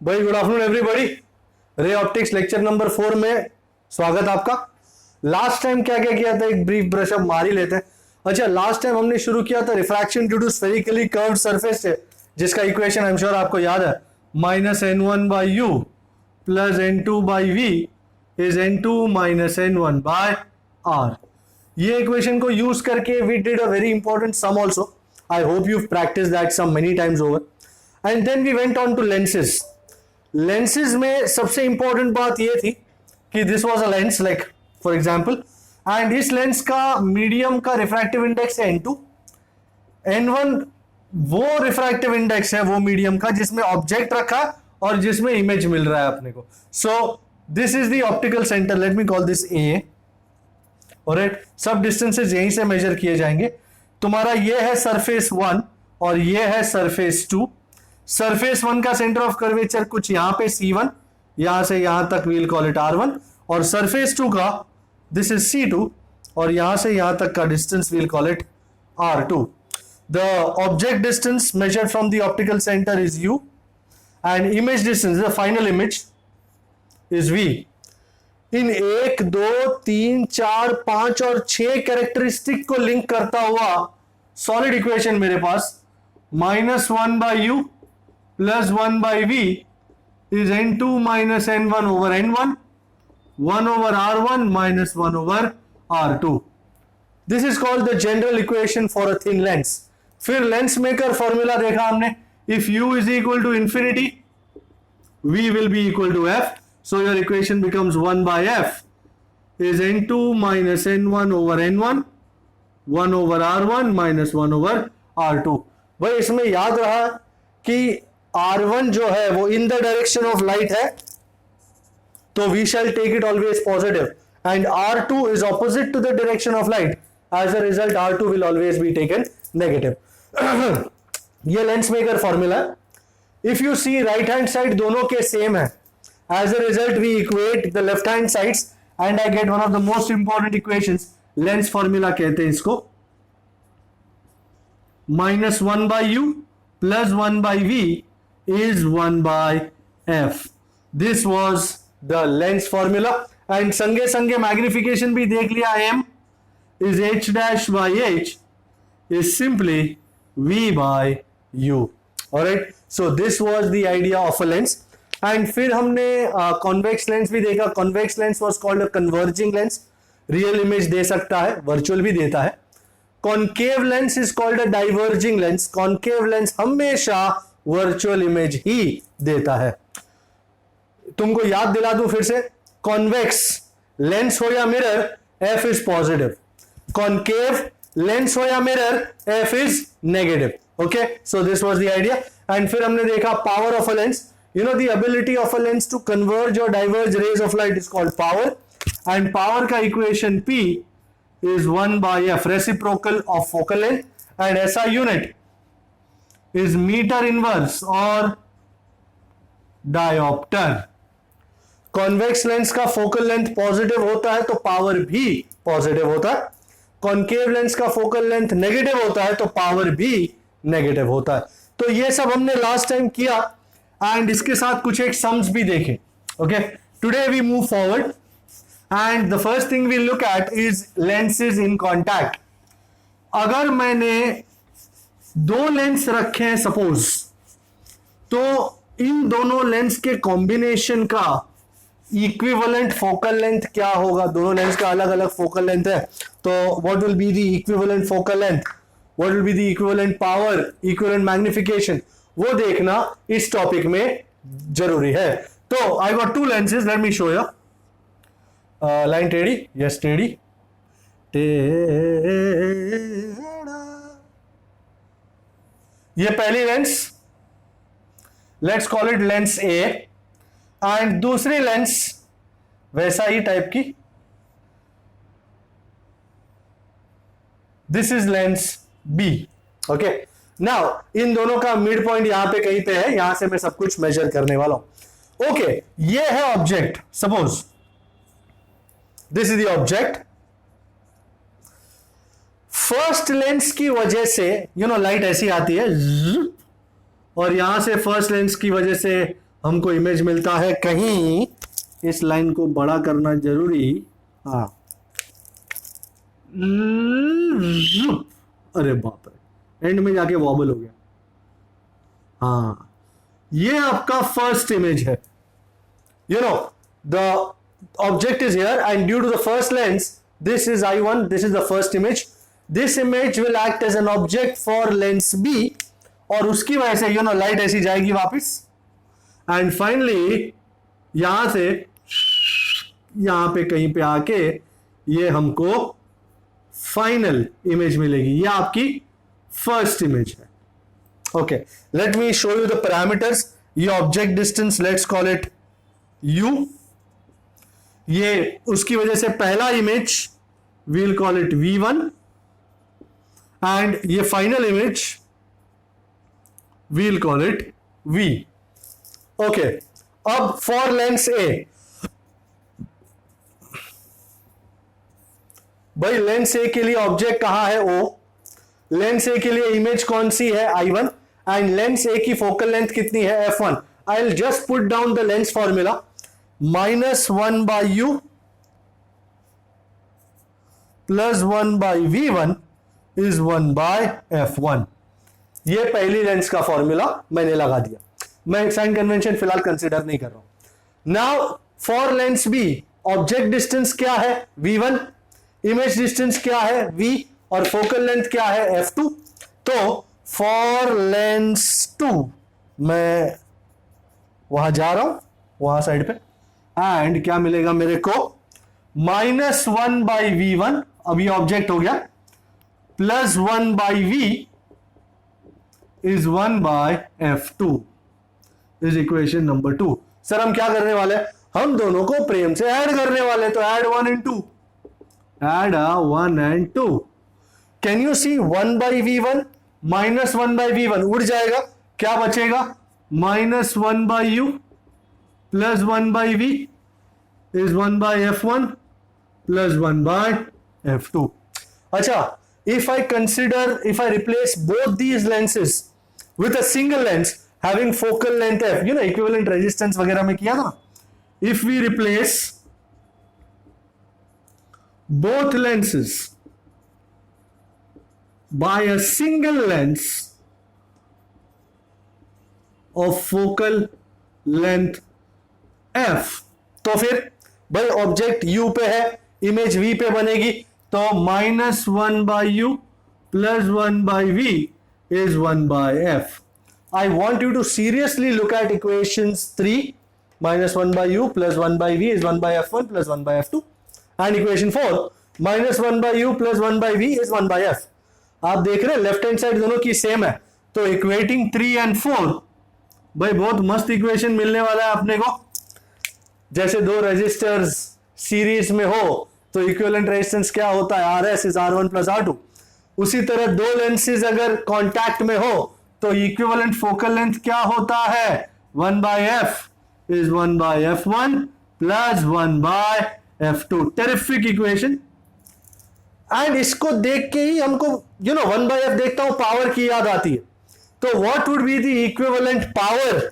भाई good afternoon everybody. Ray optics lecture number 4 में स्वागत आपका। लास्ट टाइम क्या क्या किया था, एक ब्रीफ ब्रश अप मार ही लेते हैं। अच्छा, लास्ट टाइम हमने शुरू किया था refraction due to spherically curved surface से, जिसका इक्वेशन आई एम श्योर आपको याद है, -n1/u plus n2/v is n2 - n1/r। ये इक्वेशन को यूज करके we did a very important sum also. I hope you practice that sum many times over. And then we went on to lenses. Lenses में सबसे important बात यह थी कि this was a lens, like for example, and इस lens का medium का refractive index है n2, n1 वो रिफ्रैक्टिव इंडेक्स है वो मीडियम का जिसमें ऑब्जेक्ट रखा और जिसमें इमेज मिल रहा है अपने को। सो this is the optical centre, let me call this a। Alright, सब डिस्टेंसेस यहीं से मेजर किए जाएंगे। तुम्हारा ये है सरफेस 1 और ये है सरफेस 2। सरफेस 1 का सेंटर ऑफ कर्वेचर कुछ यहां पे C1, यहां से यहां तक वील कॉल इट R1, और सरफेस 2 का दिस इज C2 और यहां से यहां तक का distance we'll call it R2। The object distance measured from the optical centre is U and image distance, the final image, is V। In 1, 2, 3, 4, 5 और 6 characteristic को लिंक करता हुआ सॉलिड इक्वेशन मेरे पास -1/u plus 1/v is n2 minus n1 over n1, 1 over r1 minus 1 over r2. This is called the general equation for a thin lens. फिर lens maker formula देखा हमने, if u is equal to infinity, v will be equal to f. So your equation becomes 1/f is n2 minus n1 over n1, 1 over r1 minus 1 over r2. भाई इसमें याद रहा कि R1 जो है वो in the direction of light है, तो we shall take it always positive, and R2 is opposite to the direction of light, as a result R2 will always be taken negative. ये लेंस मेकर फॉर्मूला है। If you see right hand side दोनों के same है, as a result we equate the left hand sides and I get one of the most important equations, lens formula कहते हैं इसको, -1/u plus 1/v is 1/f. This was the lens formula, and संगे संगे magnification भी देख लिया, m is h dash by h is simply v by u. Alright, so this was the idea of a lens. And फिर हमने convex lens भी देखा। convex lens was called a converging lens. Real image दे सकता है, virtual भी देता है। Concave lens is called a diverging lens. Concave lens हमेशा वर्चुअल इमेज ही देता है। तुमको याद दिला दूं फिर से, कॉन्वेक्स लेंस हो या mirror, F is positive. Concave lens हो या mirror, F is negative. Okay, so this was the idea. And फिर हमने देखा power of a lens. You know the ability of a lens to converge और diverge rays of light is called power, and power का equation P is 1/f, reciprocal of focal length, and SI unit is meter inverse or diopter. Convex lens का focal length positive होता है तो power भी positive होता है। Concave lens का focal length negative होता है तो पावर भी नेगेटिव होता है। तो ये सब हमने लास्ट टाइम किया, एंड इसके साथ कुछ एक सम्स भी देखे। Okay, today we move forward, and the first thing we look at is lenses in contact. अगर मैंने दो लेंस रखे हैं सपोज, तो इन दोनों लेंस के कॉम्बिनेशन का इक्विवेलेंट फोकल लेंथ क्या होगा। दोनों लेंस का अलग अलग फोकल लेंथ है, तो what will be the equivalent focal length, what will be the equivalent power, equivalent magnification, वो देखना इस टॉपिक में जरूरी है। तो I got two lenses, let me show you. Line टेढ़ी, यस टेढ़ी, ये पहली lens, let's call it lens A, and दूसरी लेंस वैसा ही टाइप की, this is lens B. Okay, now इन दोनों का मिड पॉइंट यहां पे कहीं पे है, यहां से मैं सब कुछ मेजर करने वाला हूं। ओके, ये है object, suppose this is the object. First lens की वजह से लाइट ऐसी आती है, और यहां से फर्स्ट लेंस की वजह से हमको इमेज मिलता है कहीं, इस लाइन को बड़ा करना जरूरी, हाँ, अरे बाप रे, एंड में जाके वॉबल हो गया। हाँ, ये आपका फर्स्ट इमेज है। You know, the object is here and due to the first lens, this is I1, this is the first image. This image will act as an object for lens B और उसकी वजह से light ऐसी जाएगी वापस and finally यहां से यहां पे कहीं पे आके ये हमको फाइनल इमेज मिलेगी। ये आपकी फर्स्ट इमेज है। Okay, let me show you the parameters. ये object distance let's call it U, ये उसकी वजह से पहला image we'll call it V1 and ये final image we'll call it V। Okay, अब फॉर लेंस A, भाई लेंस A के लिए ऑब्जेक्ट कहां है O, लेंस A के लिए इमेज कौन सी है I1 एंड लेंस A की फोकल लेंथ कितनी है f1। I will just put down the lens formula, -1 by U plus 1 by V1 is 1 by F1। ये पहली लेंस का फॉर्मूला मैंने लगा दिया, मैं साइन कन्वेंशन फिलहाल कंसीडर नहीं कर रहा हूं। Now for Lenz B, object distance क्या है V1, इमेज डिस्टेंस क्या है V और फोकल लेंथ क्या है F2। तो फॉर लेंस 2 मैं वहां जा रहा हूं, वहां साइड पे, एंड क्या मिलेगा मेरे को, -1 by V1, अब ये ऑब्जेक्ट हो गया, plus 1 by V is 1 by F2 is equation number 2। Sir हम क्या करने वाले हैं, हम दोनों को प्रेम से ऐड करने वाले, तो add 1 and 2, add 1 and 2। Can you see 1 by V1 -1 by V1 उड़ जाएगा, क्या बचेगा, -1 by U plus 1 by V is 1 by F1 plus 1 by F2। अच्छा, if I replace both these lenses with a single lens having focal length F, equivalent resistance वगैरह में किया था, if we replace both lenses by a single lens of focal length F, तो फिर भाई object U पे है, image V पे बनेगी, तो -1 by U plus 1 by V is 1 by F। I want you to seriously look at equations 3, -1 by U plus 1 by V is 1 by F1 plus 1 by F2, and equation 4, -1 by U plus 1 by V is 1 by F। आप देख रहे हैं left hand side दोनों की same है, तो equating 3 and 4, भाई बहुत मस्त इक्वेशन मिलने वाला है अपने को। जैसे दो रेजिस्टर्स सीरीज में हो तो इक्विवेलेंट रेजिस्टेंस क्या होता है, RS is R1 plus R2। उसी तरह दो लेंसेज अगर कांटेक्ट में हो तो इक्विवेलेंट फोकल लेंथ क्या होता है, 1 by F is 1 by F1 plus 1 by F2। Terrific equation. And इसको देख के ही हमको 1 by F देखता हूं पावर की याद आती है, तो what would be the equivalent power,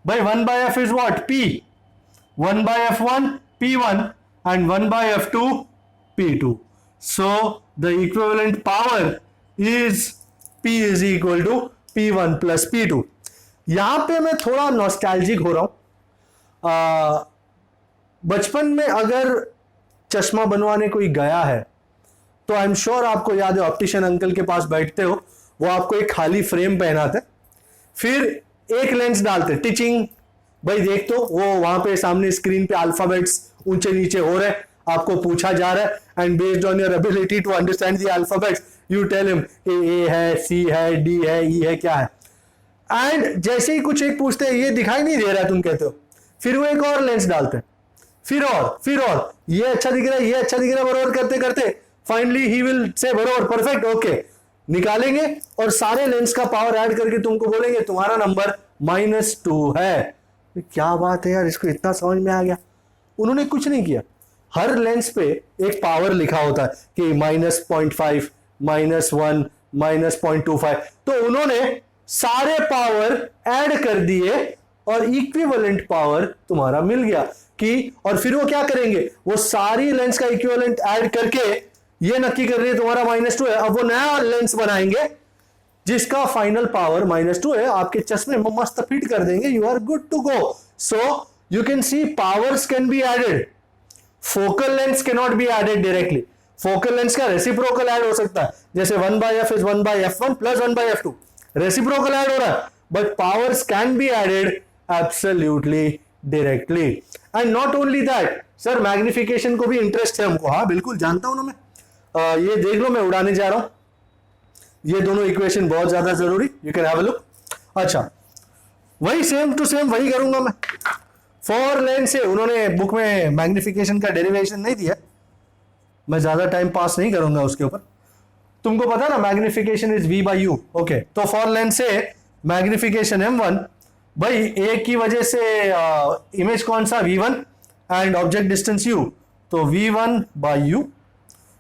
by 1 by F is what, P, 1 by F1 P1 and 1 by F2 P2। so the equivalent power is P is equal to P1 plus P2। यहां पे मैं थोड़ा nostalgic हो रहा हूं। बचपन में अगर चश्मा बनवाने कोई गया है तो आई एम श्योर आपको याद है, ऑप्टिशियन अंकल के पास बैठते हो, वो आपको एक खाली फ्रेम पहनाते, फिर एक लेंस डालते, टीचिंग, भाई देख तो वो वहां पे सामने स्क्रीन पे अल्फाबेट्स ऊंचे नीचे हो रहे, आपको पूछा जा रहा है and based on your ability to understand the alphabets you tell him A है, सी है, डी है, ई है, क्या है। एंड जैसे ही कुछ एक पूछते हैं ये दिखाई नहीं दे रहा है, तुम कहते हो, फिर वो एक और लेंस डालते हैं, फिर और ये अच्छा दिख रहा है, ये अच्छा दिख रहा है, बरोबर करते करते फाइनली ही विल से बरोबर परफेक्ट ओके, निकालेंगे और सारे लेंस का पावर ऐड करके तुमको बोलेंगे तुम्हारा नंबर -2 है। क्या बात है यार, इसको इतना समझ में आ गया। उन्होंने कुछ नहीं किया, हर लेंस पे एक पावर लिखा होता है कि -0.5, -1, -0.25, तो उन्होंने सारे पावर ऐड कर दिए और इक्विवेलेंट पावर तुम्हारा मिल गया कि, और फिर वो क्या करेंगे, वो सारी लेंस का इक्विवेलेंट ऐड करके ये नक्की कर रही है तुम्हारा -2 है, अब वो नया लेंस बनाएंगे जिसका फाइनल पावर -2 है, आपके चश्मे में मस्त फिट कर देंगे, you are good to go. So you can see powers can be added, focal lens can not be added directly, focal lens का रेसिप्रोकल ऐड हो सकता है, जैसे 1/f is 1/f1 plus 1/f2, reciprocal add हो रहा है, but powers can be added absolutely directly. And not only that sir, magnification को भी इंटरेस्ट है हमको, हाँ बिल्कुल जानता हूं ना मैं, ये देख लो मैं उड़ाने जा रहा हूं, ये दोनों इक्वेशन बहुत ज्यादा जरूरी, you can have a look. अच्छा, वही सेम टू सेम वही करूंगा मैं, फॉर लेंस से उन्होंने बुक में मैग्निफिकेशन का डेरिवेशन नहीं दिया, मैं ज्यादा टाइम पास नहीं करूंगा उसके ऊपर, तुमको पता ना magnification is v by you, okay. तो फॉर लेंस से मैग्निफिकेशन m1, भाई ए की वजह से इमेज कौन सा, v1 and object distance u, तो v1 by you.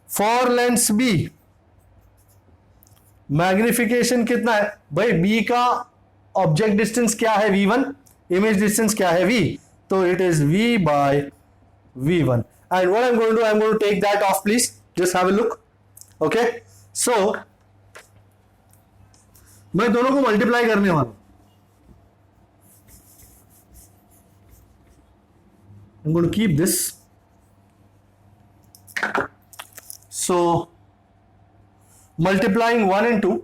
For Lenz b magnification कितना है भाई, b का ऑब्जेक्ट डिस्टेंस क्या है v1, इमेज डिस्टेंस क्या है v, तो it is v by v1। and what I'm going to do, I'm going to take that off, please just have a look, okay। so मैं दोनों को multiply करने वाला हूं, I'm going to keep this, so multiplying 1 and 2,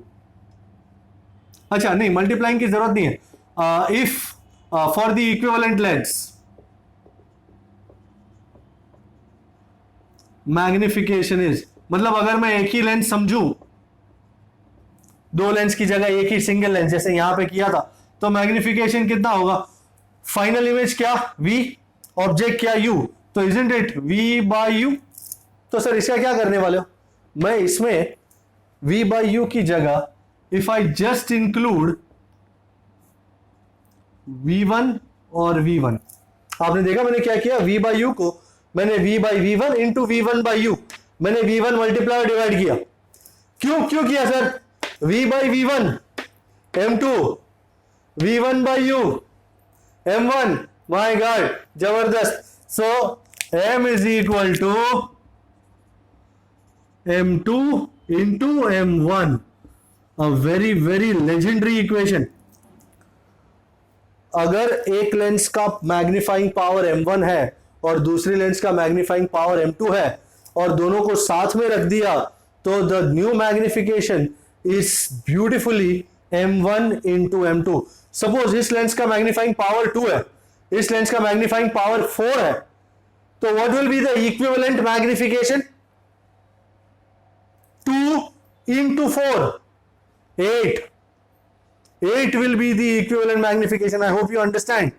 अच्छा नहीं multiplying की जरूरत नहीं है, if for the equivalent lens magnification is, मतलब अगर मैं एक ही लेंस समझू, दो लेंस की जगह एक ही सिंगल लेंस जैसे यहां पे किया था, तो मैग्निफिकेशन कितना होगा, फाइनल इमेज क्या v, ऑब्जेक्ट क्या u, तो isn't it v by u। तो सर इसका क्या करने वाले हो, मैं इसमें v बाय u की जगह if I just include v1 और v1, आपने देखा मैंने क्या किया, v बाय u को मैंने v by v1 into v1 by u, मैंने v1 मल्टीप्लाई और डिवाइड किया, क्यों किया sir, v by v1 m2, v1 by u m1, my god जबरदस्त। So m is equal to m2 into m1, a very very legendary equation. अगर एक lens का magnifying power m1 है और दूसरी लेंस का मैग्नीफाइंग पावर m2 है और दोनों को साथ में रख दिया, तो the new magnification is beautifully m1 into m2। Suppose इस लेंस का मैग्नीफाइंग पावर 2 है, इस लेंस का मैग्नीफाइंग पावर 4 है, तो what will be the equivalent magnification, 2 into 4, 8 will be the equivalent magnification। I hope you understand,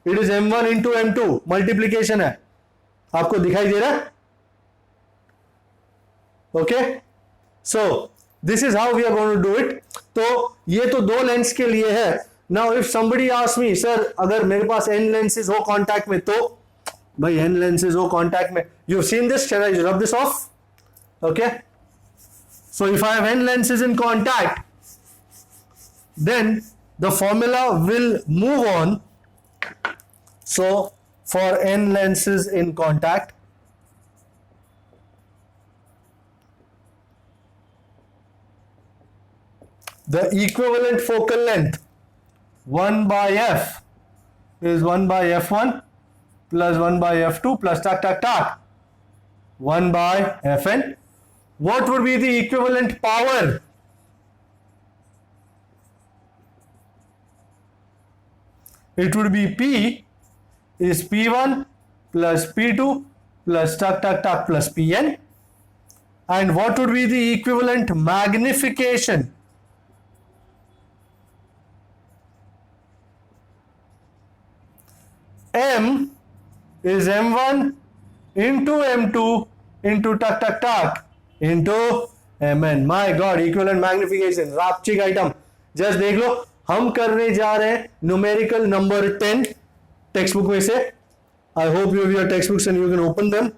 it is m1 into m2, multiplication है, आपको दिखाई दे रहा है, okay. So this is how we are going to do it. तो ये तो दो लेंस के लिए है। Now if somebody ask me, sir अगर मेरे पास n लेंसेज हो कांटेक्ट में, तो भाई n लेंसेज हो कांटेक्ट में, you have seen this, shall I rub this off, okay. So if I have n lenses in contact, then the formula will move on. So for n lenses in contact, the equivalent focal length 1 by f is 1 by f1 plus 1 by f2 plus 1 by fn. What would be the equivalent power? It would be P is P1 plus P2 plus plus Pn. And what would be the equivalent magnification? M is M1 into M2 into into Mn. My God, equivalent magnification, रापचिक item. Just देख लो, हम करने जा रहे हैं numerical number 10 text book में से। आई hope you have your text books and you can open them.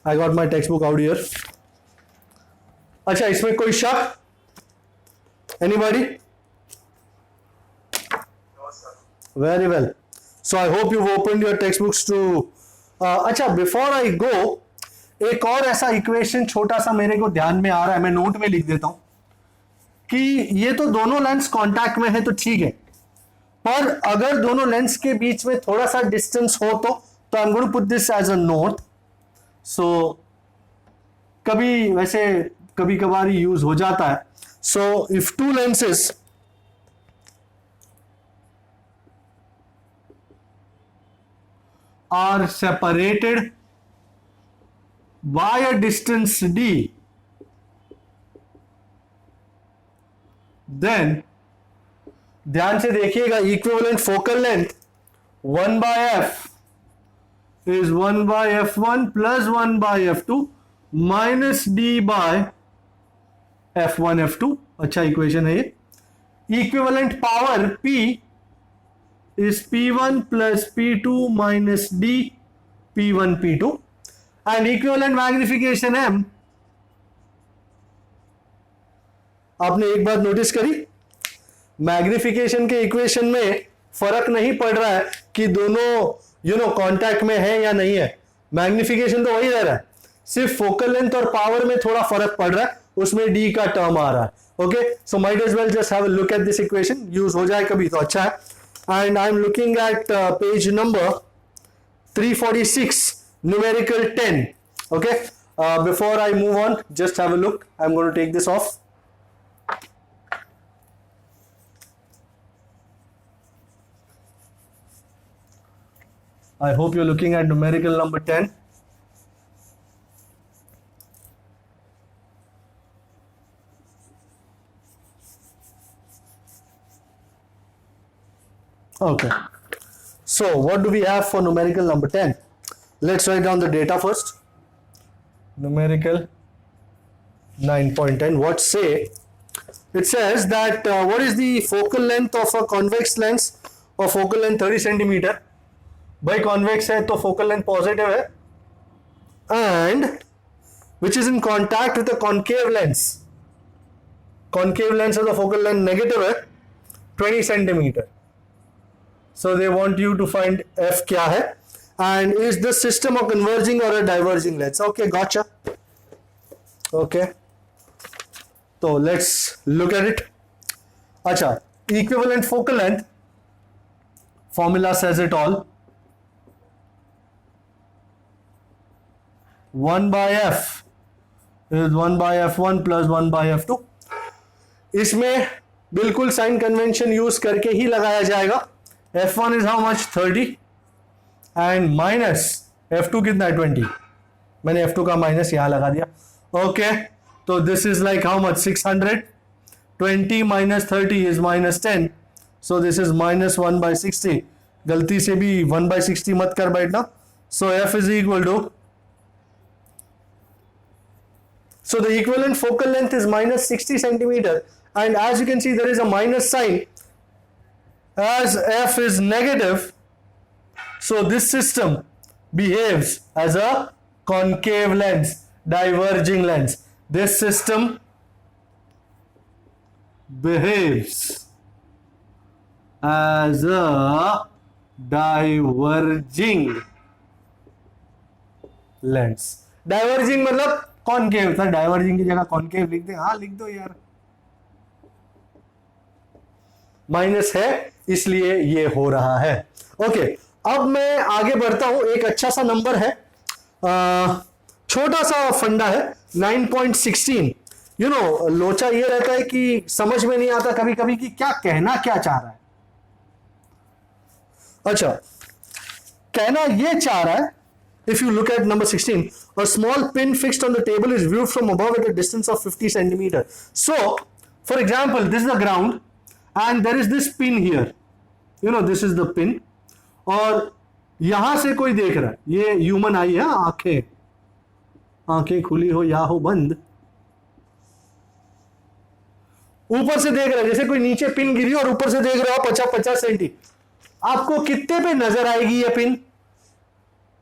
I got my textbook out here. अच्छा, इसमें कोई शक? Anybody? Very well, so I hope you open your text books too. अच्छा, before I go, एक और ऐसा equation छोटा सा मेरे को ध्यान में आ रहा है, मैं नोट में लिख देता हूं कि ये तो दोनों लेंस कांटेक्ट में है तो ठीक है, पर अगर दोनों लेंस के बीच में थोड़ा सा डिस्टेंस हो तो I am going to put this as a note. So कभी वैसे कभी कभार यूज हो जाता है। So if two lenses are separated by a distance d, then ध्यान से देखिएगा, equivalent focal length 1 by f is 1 by f1 plus 1 by f2 minus d by f1 f2। अच्छा इक्वेशन है ये। Equivalent power p is P1 plus P2 minus D P1 P2 and equivalent magnification M। आपने एक बात notice करी, magnification के equation में फर्क नहीं पड़ रहा है कि दोनों कांटेक्ट में है या नहीं है, मैग्निफिकेशन तो वही रह रहा है, सिर्फ फोकल लेंथ और पावर में थोड़ा फर्क पड़ रहा है, उसमें D का टर्म आ रहा है। Okay, so might as well just have a look at this equation, use हो जाए कभी तो अच्छा है। And I'm looking at page number 346, numerical 10. Okay, before I move on, just have a look. I'm going to take this off. I hope you're looking at numerical number 10. Okay, so what do we have for numerical number 10? Let's write down the data first. Numerical 9.10, what say? It says that what is the focal length of a convex lens of focal length 30 centimeter? भाई convex है तो focal length positive है, and which is in contact with a concave lens. Concave lens है तो focal length negative है 20 centimeter. So they want you to find f क्या है, and is the system a converging or a diverging lens? Okay, gotcha. Okay, so let's look at it. अच्छा, equivalent focal length formula says it all. 1 by f is 1 by f1 plus 1 by f2। इसमें बिल्कुल sign convention use करके ही लगाया जाएगा। f1 is how much? 30 and minus f2 कितना है? 20। मैंने f2 का माइनस यहां लगा दिया। ओके, तो this is like how much? 600। 20 minus 30 is minus 10, so this is minus 1 by 60। गलती से भी 1 by 60 मत कर बैठना। so f is equal to, so the equivalent focal length is minus 60 centimeter, and as you can see there is a minus sign as f is negative, so this system behaves as a concave lens, diverging lens. This system behaves as a diverging lens। Diverging मतलब concave था, diverging की जगह concave लिख दे। हाँ लिख दो यार, minus है इसलिए ये हो रहा है। ओके, अब मैं आगे बढ़ता हूं। एक अच्छा सा नंबर है, छोटा सा फंडा है 9.16। लोचा ये रहता है कि समझ में नहीं आता कभी कभी कि क्या कहना क्या चाह रहा है। अच्छा, कहना ये चाह रहा है, if you look at number 16, a small pin fixed on the table is viewed from above at a distance of 50 centimeter. So for example, this is the ground and there is this pin here, this is the pin, और यहां से कोई देख रहा है, ये human आई है, आंखें खुली हो या हो बंद, ऊपर से देख रहा है, जैसे कोई नीचे पिन गिरी और ऊपर से देख रहा हो 50 सेंटी। आपको कितने पे नजर आएगी ये पिन?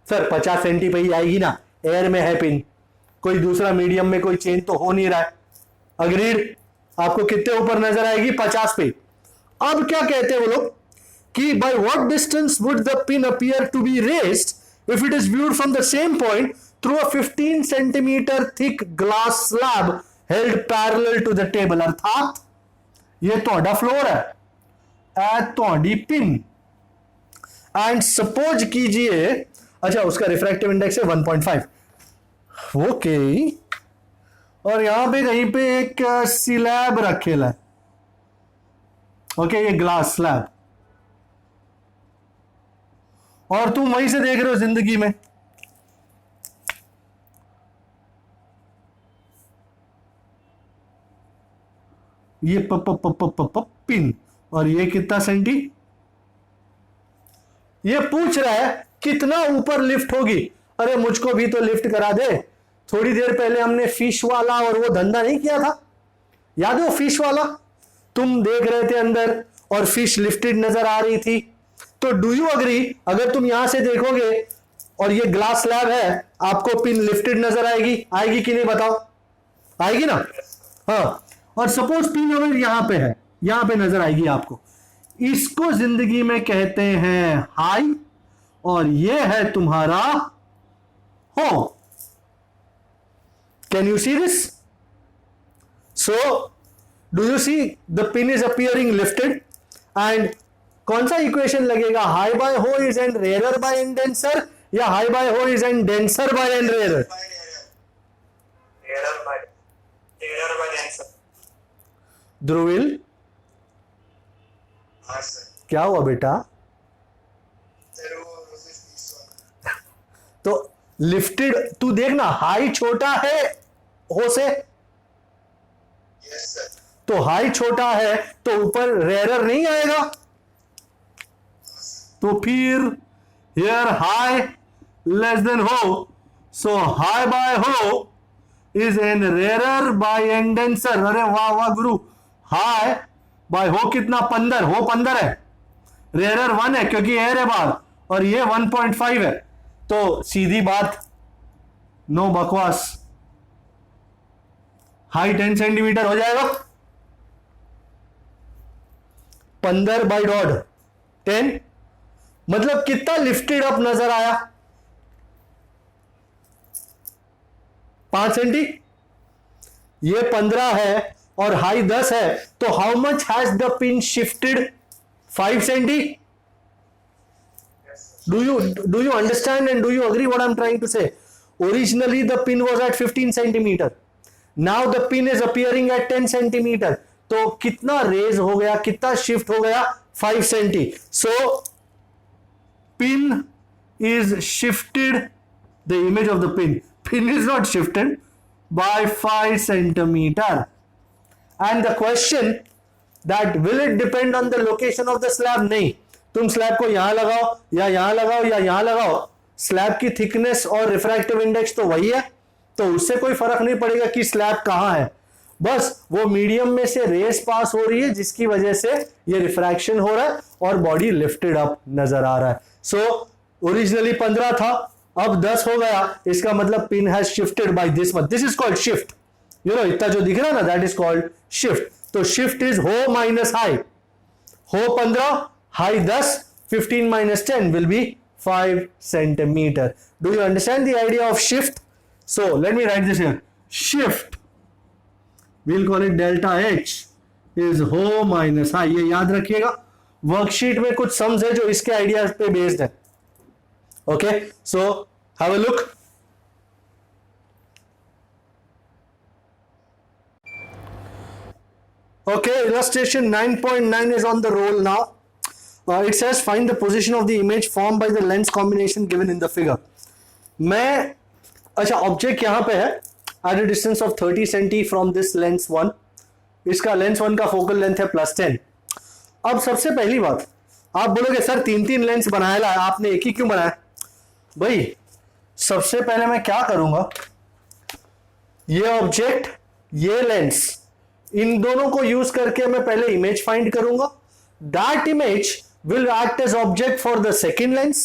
सर 50 सेंटी पे ही आएगी ना, एयर में है पिन, कोई दूसरा मीडियम में कोई चेंज तो हो नहीं रहा है। अग्रीड, आपको कितने ऊपर नजर आएगी? 50 पे। अब क्या कहते हैं वो लोग कि by what distance would the pin appear to be raised if it is viewed from the same point through a 15 centimetre thick glass slab held parallel to the table. अर्थात ये ਤੁਹਾਡਾ फ्लोर है, ए ਤੁਹਾਡੀ पिन, एंड सपोज कीजिए, अच्छा उसका refractive index है 1.5, okay, और यहां पे कहीं पे एक स्लैब रखेला है, ओके, ये ग्लास स्लैब, और तुम वहीं से देख रहे हो जिंदगी में, ये पिन, और ये कितना सेंटी, ये पूछ रहा है कितना ऊपर लिफ्ट होगी। अरे मुझको भी तो लिफ्ट करा दे, थोड़ी देर पहले हमने फिश वाला और वो धंधा नहीं किया था, याद है वो फिश वाला, तुम देख रहे थे अंदर और फिश लिफ्टेड नजर आ रही थी। तो डू यू अग्री, अगर तुम यहां से देखोगे और ये ग्लास स्लैब है, आपको पिन लिफ्टेड नजर आएगी? आएगी कि नहीं बताओ? आएगी ना? हाँ, और सपोज पिन अगर यहां पे है, यहां पे नजर आएगी आपको, इसको जिंदगी में कहते हैं हाई, और ये है तुम्हारा home. Can you see this? So do you see the pin is appearing lifted, and कौन सा इक्वेशन लगेगा? हाई बाय हो is and rarer by and denser, या हाई बाय हो is and denser by and rarer? Dhruvil, क्या हुआ बेटा? तो लिफ्टेड, तू देखना हाई छोटा है हो से, तो हाई छोटा है तो ऊपर रेयरर नहीं आएगा, तो फिर हियर हाई लेस देन हो, सो हाई बाय हो is N rarer by N denser. अरे वाह वाह गुरु, हाई बाय हो कितना? 15, हो 15 है, रेयरर 1 है क्योंकि एयर है बाहर, और ये 1.5 है, तो सीधी बात, नो बकवास, हाई 10 सेंटीमीटर हो जाएगा, 15 बाई डॉट 10, मतलब कितना लिफ्टेड अप नजर आया? 5 सेंटी, ये 15 है और हाई 10 है, तो how much has the pin shifted? 5 centi. Do you understand and do you agree what I'm trying to say? Originally the pin was at 15 centimeter. Now the pin is appearing at 10 centimeter. तो कितना raise हो गया, कितना shift हो गया? 5 senti. So pin is shifted, the image of the pin is not shifted by 5 centimeter. And the question that will it depend on the location of the slab? नहीं, तुम slab को यहां लगाओ या यहां लगाओ या यहां लगाओ, स्लैब की थिकनेस और रिफ्रैक्टिव इंडेक्स तो वही है, तो उससे कोई फर्क नहीं पड़ेगा कि स्लैब कहां है, बस वो मीडियम में से रेस पास हो रही है जिसकी वजह से ये रिफ्रैक्शन हो रहा है और बॉडी लिफ्टेड अप नजर आ रहा है। सो ओरिजिनली 15 था, अब 10 हो गया, इसका मतलब pin has shifted by this much, this is called shift, you know, इतना जो दिख रहा है ना, दैट इज कॉल्ड शिफ्ट। तो शिफ्ट इज हो माइनस हाई, हो 15, हाई 10, 15 minus 10 will be 5 centimeter. Do you understand the idea of shift? So let me write this here. Shift, we'll call it delta H, is ho minus high. ये याद रखिएगा, worksheet में कुछ sums है जो इसके आइडियाज पे बेस्ड है। Okay, so have a look. Okay, illustration 9.9 is on the roll now. It says find the position of the image formed by the lens combination given in the figure. मैं, अच्छा, object यहां पे है at a distance of 30 centi from this lens 1. इसका lens 1 का focal length है +10. अब सबसे पहली बात, आप बोलोगे सर 3 लेंस बनाया है आपने, एक ही क्यों बनाया? भाई सबसे पहले मैं क्या करूंगा, ये ऑब्जेक्ट, ये लेंस, इन दोनों को यूज करके मैं पहले इमेज फाइंड करूंगा, that image will act as object for the second lens,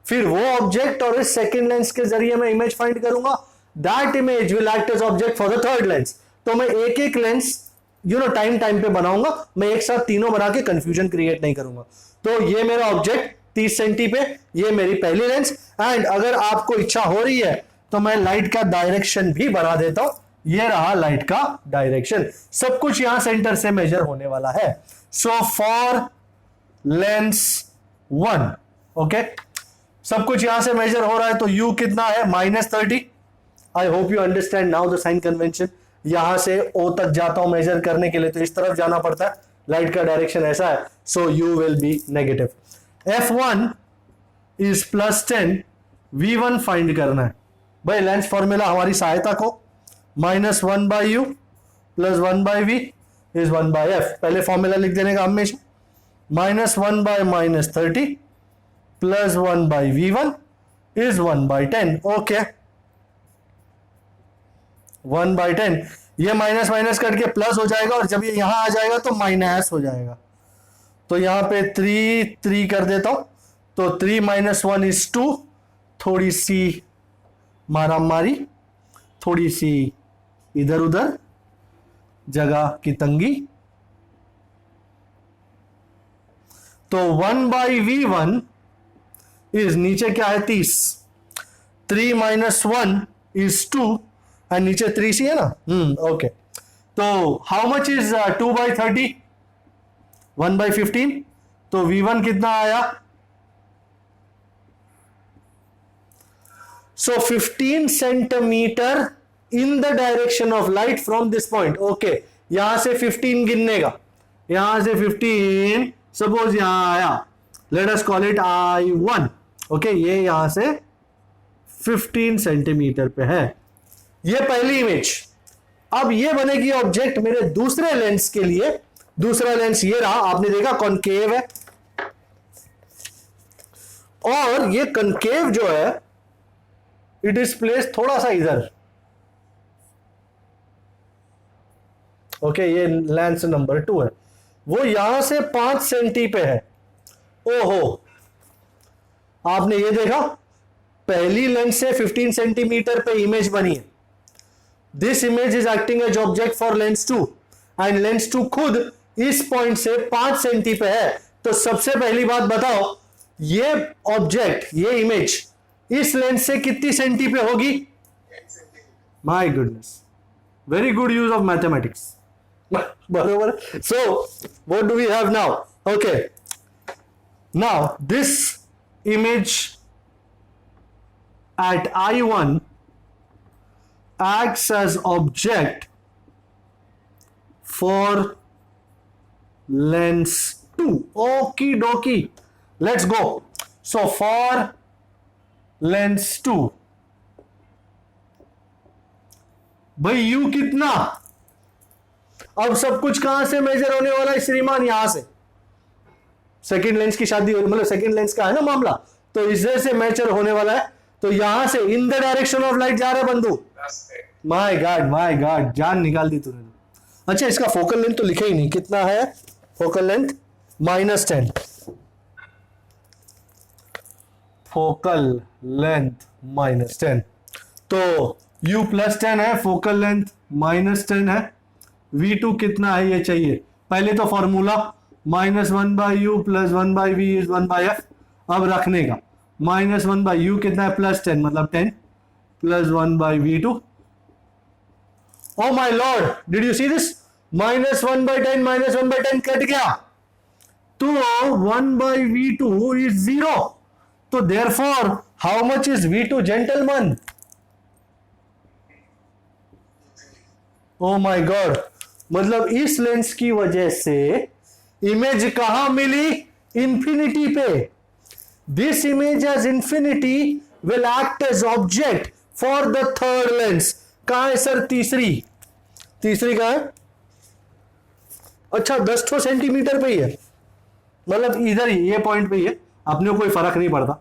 फिर वो ऑब्जेक्ट और इस सेकेंड लेंस के जरिए मैं इमेज फाइंड करूंगा, that image will act as object for the third lens. तो मैं एक एक लेंस टाइम टाइम पे बनाऊंगा, मैं एक साथ तीनों बना के कंफ्यूजन क्रिएट नहीं करूंगा। तो ये मेरा ऑब्जेक्ट 30 सेंटी पे, ये मेरी पहली लेंस। एंड अगर आपको इच्छा हो रही है तो मैं लाइट का डायरेक्शन भी बना देता हूं, ये रहा लाइट का डायरेक्शन। सब कुछ यहां सेंटर से मेजर होने वाला है। सो फॉर लेंस 1, ओके, सब कुछ यहां से मेजर हो रहा है, तो u कितना है -30। I hope you understand now the sign convention. यहां से O तक जाता हूं मेजर करने के लिए, तो इस तरफ जाना पड़ता है, लाइट का डायरेक्शन ऐसा है, सो u will be negative. f1 is +10, v1 find करना है। भाई लेंस फॉर्मूला हमारी सहायता को, -1/u + 1/v इज 1/f। पहले फॉर्मूला लिख देने का हमेशा, -1/-30 + 1/v1 इज 1/10। ओके, 1/10, ये माइनस माइनस करके प्लस हो जाएगा, और जब ये यहां आ जाएगा तो माइनस हो जाएगा। तो यहां पे 3 कर देता हूं, तो 3 - 1 इज 2। थोड़ी सी मारामारी, थोड़ी सी इधर उधर जगह की तंगी। तो 1/v1 इज, नीचे क्या है 30, 3 - 1 इज 2, एंड नीचे 3c है ना, ओके। तो हाउ मच इज 2/30? 1/15। तो v1 कितना आया? सो 15 centimetre in the direction of light from this point. Okay, यहां से 15 गिनने का, यहां से 15 सपोज यहां आया, let us call it I1। Okay, ये यहां से 15 सेंटीमीटर पे है, ये पहली इमेज। अब ये बनेगी ऑब्जेक्ट मेरे दूसरे लेंस के लिए। दूसरा लेंस ये रहा, आपने देखा कॉनकेव है, और ये कॉनकेव जो है इट इज प्लेस थोड़ा सा इधर। ओके, ये लेंस नंबर 2 है, वो यहां से 5 सेंटी पे है। ओहो, आपने ये देखा, पहली लेंस से 15 सेंटीमीटर पे इमेज बनी है। This image is acting as object for lens 2, and lens 2 खुद इस पॉइंट से 5 सेंटी पे है। तो सबसे पहली बात बताओ, ये ऑब्जेक्ट, ये इमेज इस लेंस से कितनी सेंटी पे होगी? My goodness, very good use of mathematics. बरोबर। So what do we have now? Okay, now this image at I1 acts as object for lens 2. Okie dokie, let's go. So for lens 2, भाई u कितना? अब सब कुछ कहां से major होने वाला है श्रीमान? यहां से। सेकेंड लेंस की शादी, मतलब सेकेंड लेंस का है ना मामला, तो इधर से मेजर होने वाला है। तो यहां से इन द डायरेक्शन ऑफ लाइट जा रहा है बंधु। माय गॉड, जान निकाल दी तूने। अच्छा, इसका फोकल लेंथ तो लिखे ही नहीं, कितना है फोकल लेंथ? -10। फोकल लेंथ -10, तो u +10 है, फोकल लेंथ -10 है। v2 कितना है ये चाहिए। पहले तो formula -1/u + 1/v is 1/f। अब रखने का, -1/u कितना है? +10, मतलब 10 + 1/v2। Oh my lord, did you see this? -1/10 -1/10 cut गया, तो 1/v2 इज 0। तो therefore how much is v2 gentleman? Oh my god, मतलब इस लेंस की वजह से इमेज कहां मिली? इंफिनिटी पे। This image as infinity will act as object for the third lens. कहां है सर? तीसरी कहां है? अच्छा, 10 सेंटीमीटर पे ही है, मतलब इधर ही, ये पॉइंट पे ही है, अपने को कोई फर्क नहीं पड़ता।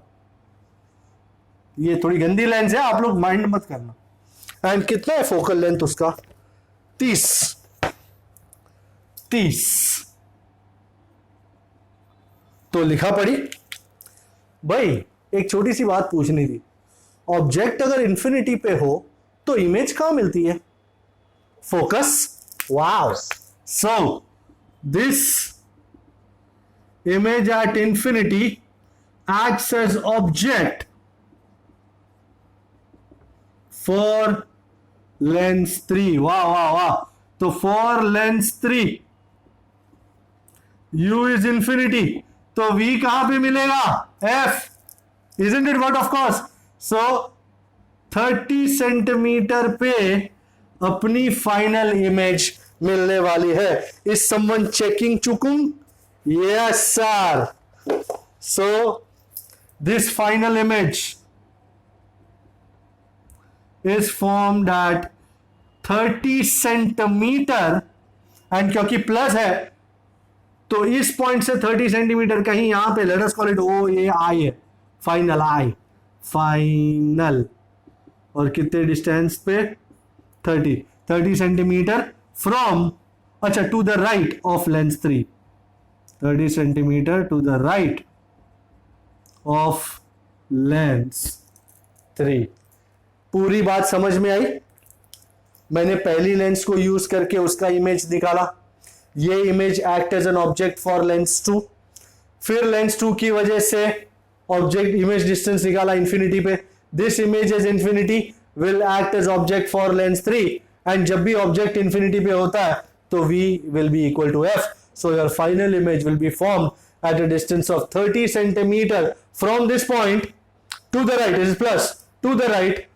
ये थोड़ी गंदी लेंस है, आप लोग माइंड मत करना। एंड कितना है फोकल लेंथ उसका? 30। तो लिखा पड़ी। भाई एक छोटी सी बात पूछनी थी, ऑब्जेक्ट अगर इंफिनिटी पे हो तो इमेज कहां मिलती है? focus. Wow. So this image at infinity acts as object for lens 3. वाह वाह वाह. तो for lens 3 u is infinity, तो v कहां पे मिलेगा? f. Isn't it what? Of course. So 30 centimetre पे अपनी फाइनल इमेज मिलने वाली है. इज समवन चेकिंग चुकुंग? Yes sir. So this final image is formed at 30 centimetre, and क्योंकि प्लस है तो इस पॉइंट से 30 सेंटीमीटर कहीं यहां पे लेट अस कॉल इट ओ, ये आई है, फाइनल आई, फाइनल. और कितने डिस्टेंस पे? 30 सेंटीमीटर फ्रॉम, अच्छा, to the right of lens 3. 30 centimetre to the right of lens 3. पूरी बात समझ में आई? मैंने पहली लेंस को यूज करके उसका इमेज निकाला. ये image act as an object for lens 2. फिर लेंस 2 की वजह से ऑब्जेक्ट इमेज डिस्टेंस निकाला इंफिनिटी पे. This image is infinity will act as object for lens 3, and जब भी ऑब्जेक्ट इंफिनिटी पे होता है तो v will be equal to f. So your final image will be formed at a distance of 30 centimetre from this point to the right, is plus, to the right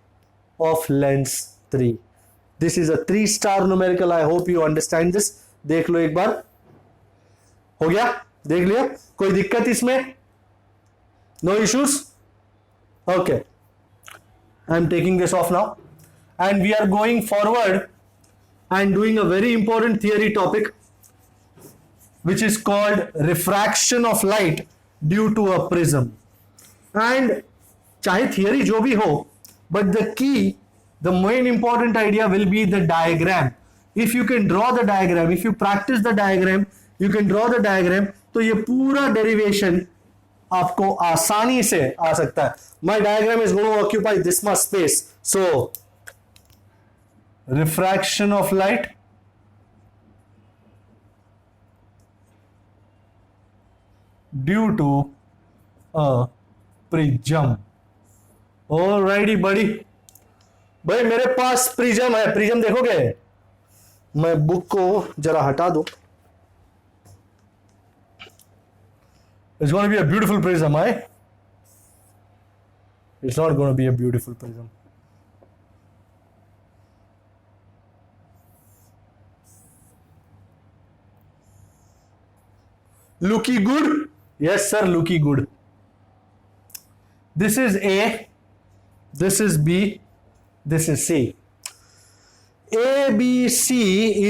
of lens 3. This is a 3-star numerical. I hope you understand this. देख लो एक बार. हो गया? देख लिया? कोई दिक्कत इसमें? No issues? Okay. I'm taking this off now. And we are going forward and doing a very important theory topic which is called refraction of light due to a prism. And चाहे theory जो भी हो, but the key, the main important idea will be the diagram. If you can draw the diagram, if you practice the diagram, you can draw the diagram, तो ये पूरा derivation आपको आसानी से आ सकता है. My diagram is going to occupy this much space. So, refraction of light due to a prism. Alrighty buddy. भाई मेरे पास प्रिज्म है. प्रिज्म देखोगे? मैं बुक को जरा हटा दूं. It's going to be a beautiful prism, right? It's not going to be a beautiful prism. Looky good? Yes sir, looky good. This is A. This is B, this is C. ABC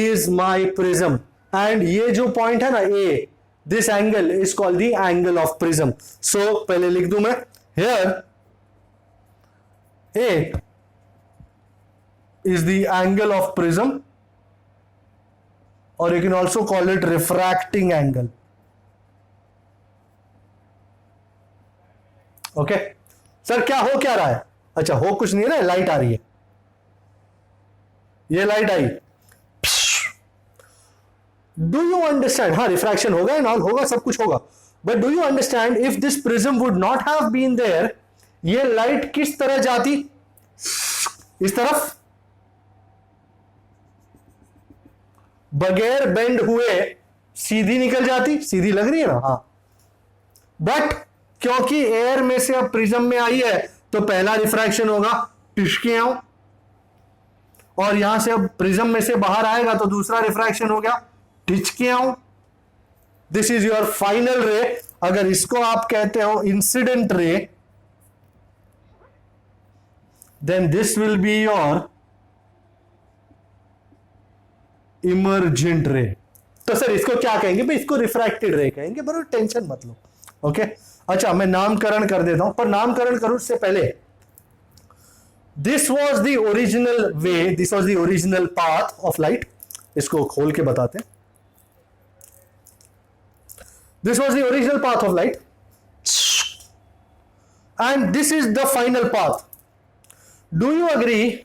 is my prism, and ये जो point है ना A, this angle is called the angle of prism. So पहले लिख दूं मैं, here A is the angle of prism, or you can also call it refracting angle. Okay? Sir क्या हो क्या रहा है? अच्छा, हो कुछ नहीं रहा है, लाइट आ रही है. ये लाइट आई. Do you understand? हाँ, रिफ्रैक्शन होगा एंड ऑल होगा, सब कुछ होगा, but do you understand if this prism would not have been there, ये लाइट किस तरह जाती? इस तरफ, बगैर बेंड हुए सीधी निकल जाती. सीधी लग रही है ना? हाँ. बट क्योंकि एयर में से अब प्रिज्म में आई है तो पहला रिफ्रैक्शन होगा टिशके आओ, और यहां से अब प्रिज्म में से बाहर आएगा तो दूसरा रिफ्रैक्शन हो गया टिचके आओ. दिस इज योर फाइनल रे. अगर इसको आप कहते हो incident ray, then this will be your emergent ray. तो सर इसको क्या कहेंगे? भाई इसको रिफ्रैक्टेड रे कहेंगे. बराबर, टेंशन मत लो. ओके. अच्छा, मैं नामकरण कर देता हूं, पर नामकरण करूं उससे पहले, this was the original way, this was the original path of light. इसको खोल के बताते हैं. This was the original path of light and this is the final path. Do you agree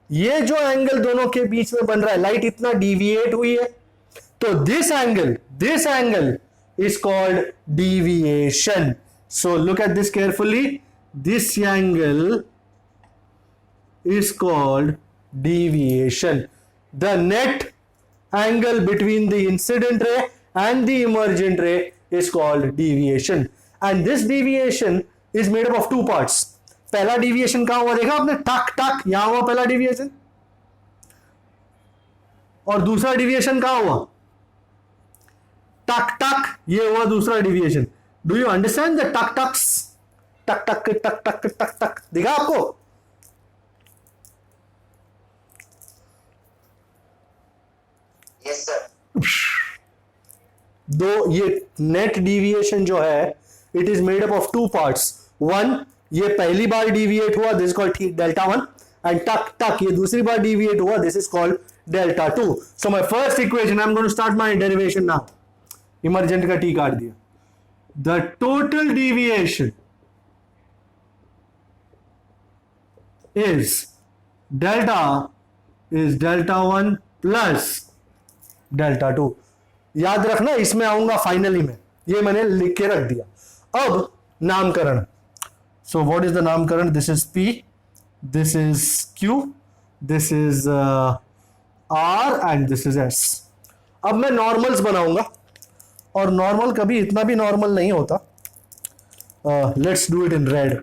ये जो एंगल दोनों के बीच में बन रहा है, लाइट इतना डिविएट हुई है, तो this angle is called deviation. So look at this carefully. This angle is called deviation. The net angle between the incident ray and the emergent ray is called deviation. And this deviation is made up of two parts. पहला deviation कहां हुआ देखा आपने, टक टक, यहां हुआ पहला deviation. और दूसरा deviation कहां हुआ, टक टक, ये हुआ दूसरा deviation. Do you understand the टक टक्स, टक टक टक टक टक टक दिखा आपको. Yes sir. दो ये नेट डिविएशन जो है, it is made up of two parts. One, ये पहली बार डिविएट हुआ, this called delta one. And टक टक, ये दूसरी बार डिविएट हुआ, this is called delta two. So my first equation, I am going to start my derivation now. Emergent का टी काट दिया. The total deviation is delta one plus delta two. याद रखना, इसमें आऊंगा फाइनली में, ये मैंने लिख के रख दिया. अब नामकरण. सो व्हाट इज द नामकरण, this is P, this is Q, this is R and this is S. अब मैं नॉर्मल्स बनाऊंगा, और नॉर्मल कभी इतना भी नॉर्मल नहीं होता. Let's do it in red.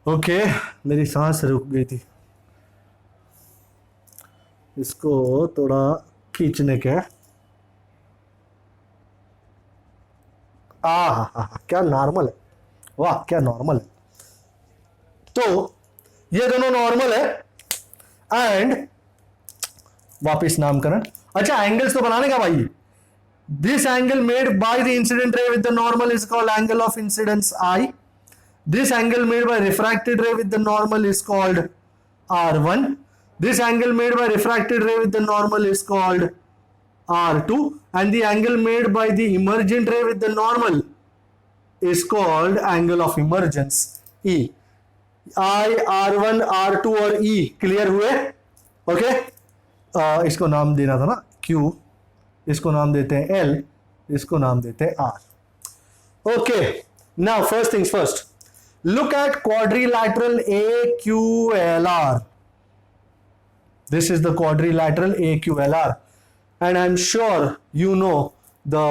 Okay, मेरी सांस रुक गई थी, इसको थोड़ा खींचने के. क्या नॉर्मल है, वाह क्या नॉर्मल है. तो ये दोनों नॉर्मल है. एंड वापिस नामकरण. अच्छा, एंगल्स तो बनाने का भाई. This angle made by the incident ray with the normal is called angle of incidence I. This angle made by refracted ray with the normal is called R1. This angle made by refracted ray with the normal is called R2. And the angle made by the emergent ray with the normal is called angle of emergence E. I, R1, R2 और E clear हुए. Okay, इसको नाम देना था ना Q, इसको नाम देते हैं L, इसको नाम देते हैं R. Okay, now first things first. Look at quadrilateral AQLR. This is the quadrilateral AQLR, and I'm sure you know the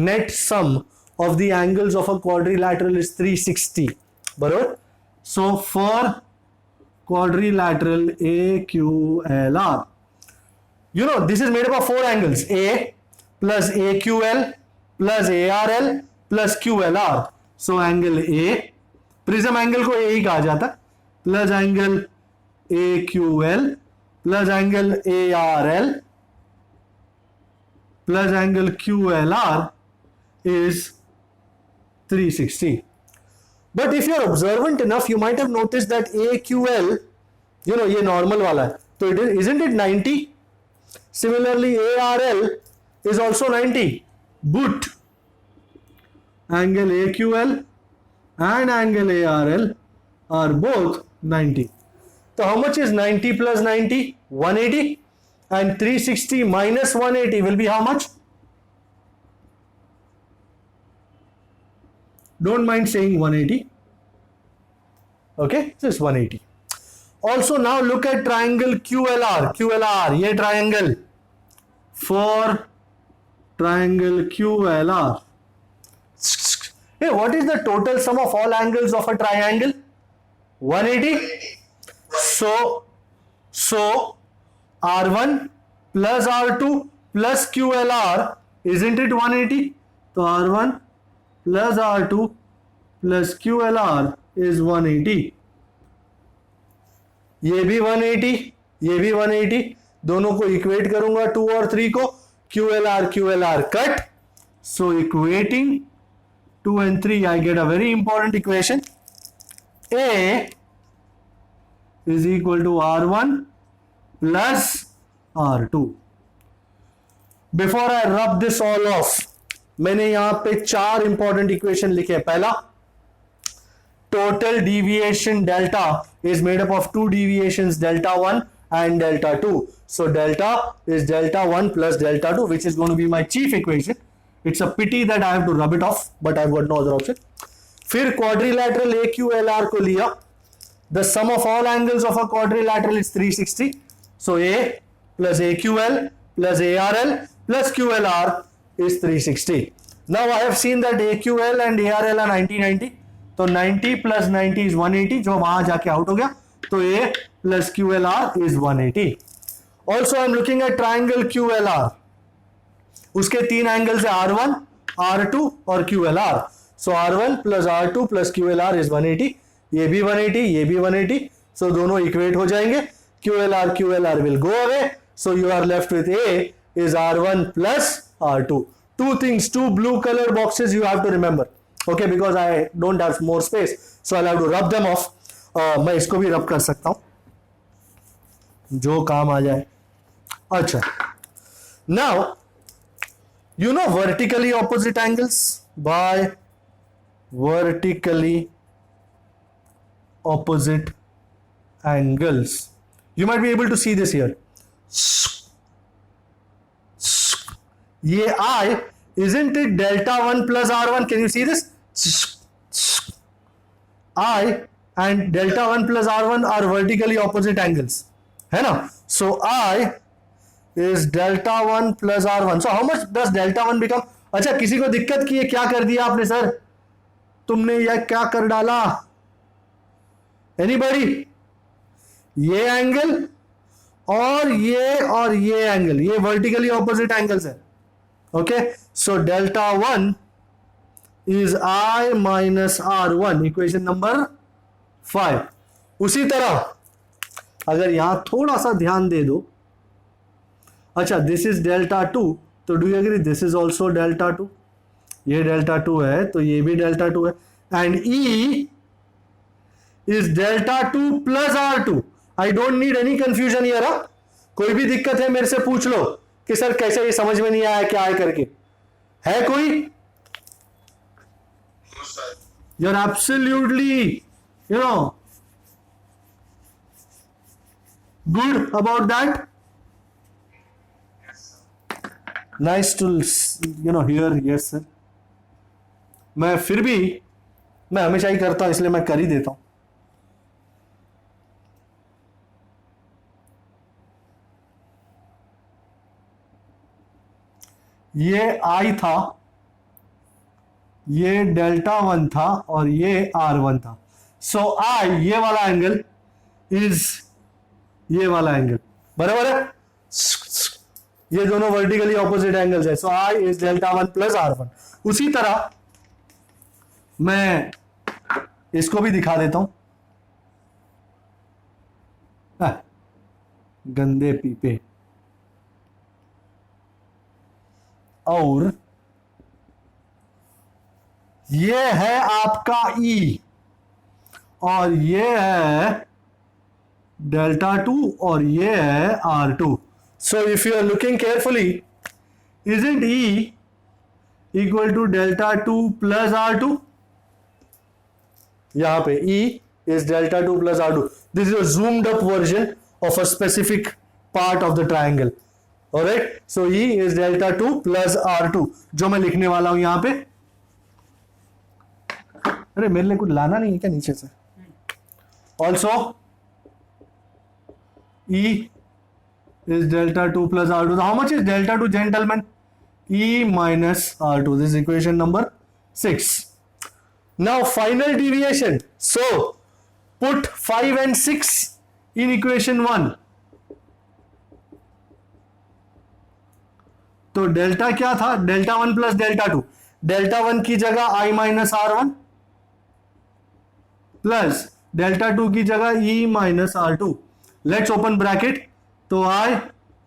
net sum of the angles of a quadrilateral is 360. बराबर. So for quadrilateral AQLR, you know this is made up of four angles: A plus AQL plus ARL plus QLR. So angle A, prism angle को A ही कहा जाता, plus angle A Q L plus angle A R L plus angle Q L R is 360. But if you are observant enough, you might have notice that A Q L, you know, ये normal वाला है, तो it is, isn't it 90? Similarly A R L is also 90, but angle A Q L and angle ARL are both 90. So how much is 90 plus 90? 180. And 360 minus 180 will be how much? Don't mind saying 180. Okay, this is 180. Also now look at triangle QLR. QLR, ये triangle. For triangle QLR. Hey, what is the total sum of all angles of a triangle? 180. So R1 plus R2 plus QLR, isn't it 180? So R1 plus R2 plus QLR is 180. ये भी 180, ये भी 180. दोनों को equate करूंगा 2 और 3 को. QLR cut. So equating 2 and 3, I get a very important equation. A is equal to R1 plus R2. Before I rub this all off, मैंने यहां पे 4 इंपॉर्टेंट इक्वेशन लिखे हैं। पहला, total deviation delta is made up of 2 deviations, delta 1 and delta 2. So delta is delta 1 plus delta 2, which is going to be my chief equation. It's a pity that I have to rub it off, but I've got no other option. फिर quadrilateral AQLR को लिया. The sum of all angles of a quadrilateral is 360. So A plus AQL plus ARL plus QLR is 360. Now I have seen that AQL and ARL are 90-90. तो 90 plus 90 is 180, जो वहां जाके out हो गया, तो A plus QLR is 180. Also I'm looking at triangle QLR. उसके 3 angles है R1, R2 और QLR. So R1 plus R2 plus QLR is 180. ये भी 180, ये भी 180. So दोनों इक्वेट हो जाएंगे. QLR will go away. So you are left with A is R1 plus R2. Two things, 2 blue color boxes you have to remember. Okay, because I don't have more space, so I'll have to rub them off. मैं इसको भी रब कर सकता हूं, जो काम आ जाए. अच्छा, now you know vertically opposite angles. By vertically opposite angles, you might be able to see this here. ये I, isn't it delta 1 plus R1? Can you see this? I and delta 1 plus R1 are vertically opposite angles, है ना? So I is delta 1 plus R1. So how much does delta 1 become? अच्छा, किसी को दिक्कत की है? क्या कर दिया आपने सर? तुमने यह क्या कर डाला? Anybody? ये एंगल और ये एंगल, ये वर्टिकली ऑपोजिट एंगल्स है. Okay, so delta 1 is I minus R1, equation number 5. उसी तरह अगर यहां थोड़ा सा ध्यान दे दो, अच्छा दिस इज डेल्टा 2, तो do you agree this is also delta 2. ये डेल्टा 2 है तो ये भी डेल्टा 2 है. And E is delta 2 plus R2. I don't need any confusion here. कोई भी दिक्कत है मेरे से पूछ लो कि सर कैसे ये समझ में नहीं आया क्या है करके. है कोई? You're absolutely, good about that. Nice to, hear. Yes, sir. मैं फिर भी, मैं हमेशा ही करता हूं, इसलिए मैं कर ही देता हूं. ये I था, ये डेल्टा 1 था और ये R1 था. सो I, ये वाला एंगल इज ये वाला एंगल, बराबर है. ये दोनों वर्टिकली ऑपोजिट एंगल्स है. सो I is delta 1 plus R1. उसी तरह मैं इसको भी दिखा देता हूं. गंदे पीपे. और ये है आपका E और ये है डेल्टा 2 और ये है R2. So if you are looking carefully, isn't E equal to delta 2 plus R2? यहां पे E is delta 2 plus R2. This is a zoomed up version of a specific part of the triangle. Alright, so E is delta 2 plus R2, जो मैं लिखने वाला हूं यहां पे. अरे मेरे लिए कुछ लाना नहीं है क्या नीचे से? Also E is delta 2 plus R2. How much is delta 2, gentlemen? E minus R2. This is equation number 6. Now final deviation. So put 5 and 6 in equation 1. तो डेल्टा क्या था? Delta 1 plus delta 2. डेल्टा 1 की जगह I minus R1 plus delta 2 की जगह E minus R2. Let's open bracket. तो I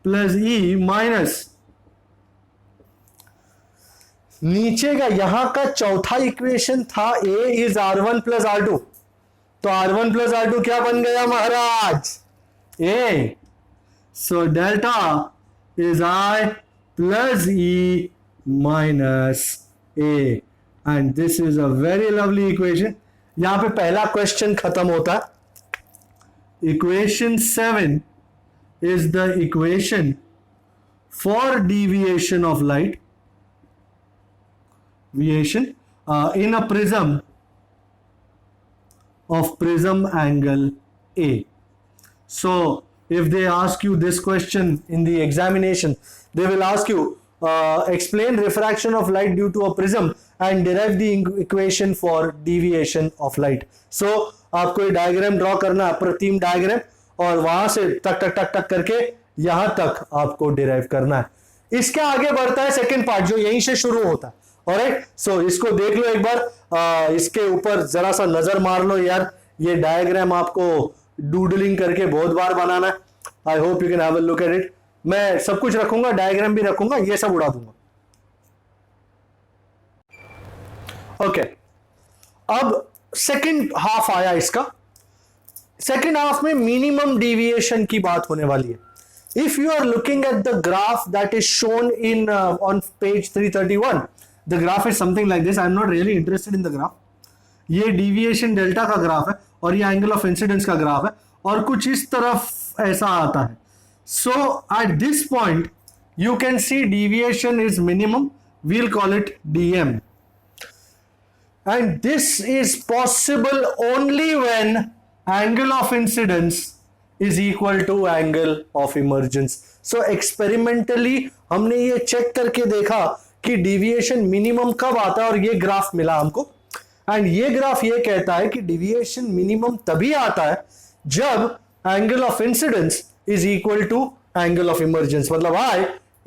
plus E minus नीचे का यहां का चौथा इक्वेशन था A is R1 plus R2. तो R1 प्लस R2 क्या बन गया महाराज? A. So delta is I plus E minus A, and this is a very lovely equation. यहां पे पहला क्वेश्चन खत्म होता है. Equation 7 is the equation for deviation of light, in a prism of prism angle A. So if they ask you this question in the examination, they will ask you explain refraction of light due to a prism and derive the equation for deviation of light. So आपको ये diagram draw करना है, प्रतिम diagram, और वहां से टक टक टक टक करके यहां तक आपको डिराइव करना है. इसके आगे बढ़ता है सेकंड पार्ट जो यहीं से शुरू होता है. ऑलराइट, सो इसको देख लो एक बार, इसके ऊपर जरा सा नजर मार लो यार. ये डायग्राम आपको डूडलिंग करके बहुत बार बनाना है. आई hope you can have a look at it. मैं सब कुछ रखूंगा, डायग्राम भी रखूंगा, ये सब उड़ा दूंगा. ओके, अब सेकंड हाफ आया इसका. सेकेंड हाफ में मिनिमम डिविएशन की बात होने वाली है. If you are looking at the graph that is shown in on page 331, the graph is something like this. I am not really interested in the graph. ये deviation delta का graph है और ये एंगल ऑफ इंसिडेंस का graph है, और कुछ इस तरफ ऐसा आता है. So at this point you can C deviation is minimum. We'll call it DM, and this is possible only when angle of incidence is equal to angle of emergence. So experimentally हमने ये check करके देखा कि deviation minimum कब आता है, और ये ग्राफ मिला हमको. एंड ये ग्राफ ये कहता है कि deviation minimum तभी आता है जब angle of incidence is equal to angle of emergence, मतलब I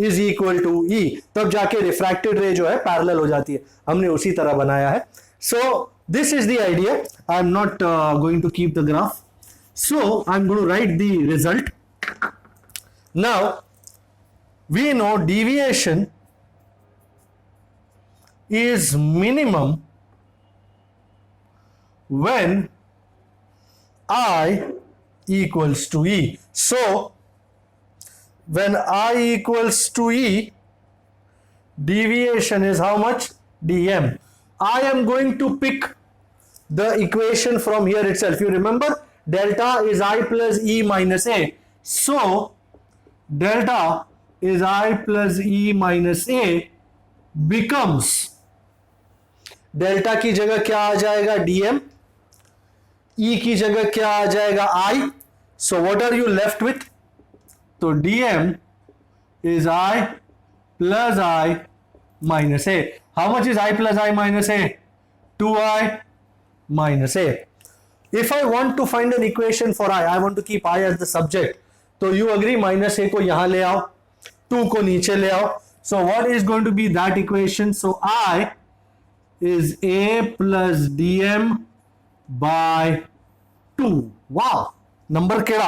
is equal to E, तब जाके refracted ray जो है पैरेलल हो जाती है. हमने उसी तरह बनाया है. So this is the idea. I am not going to keep the graph. So I am going to write the result. Now we know deviation is minimum when I equals to E. So when I equals to E, deviation is how much? dm. I am going to pick the equation from here itself. You remember delta is I plus E minus A. So delta is I plus E minus A becomes, delta की जगह क्या आ जाएगा? dm. E की जगह क्या आ जाएगा? I. So what are you left with? तो dm is I plus I minus A. How much is I plus I minus A? 2I minus A. If I want to find an equation for I want to keep I as the subject. तो you agree minus A को यहां ले आओ, 2 को नीचे ले आओ. So what is going to be that equation? So I is A plus dm by 2. Wow, number केड़ा?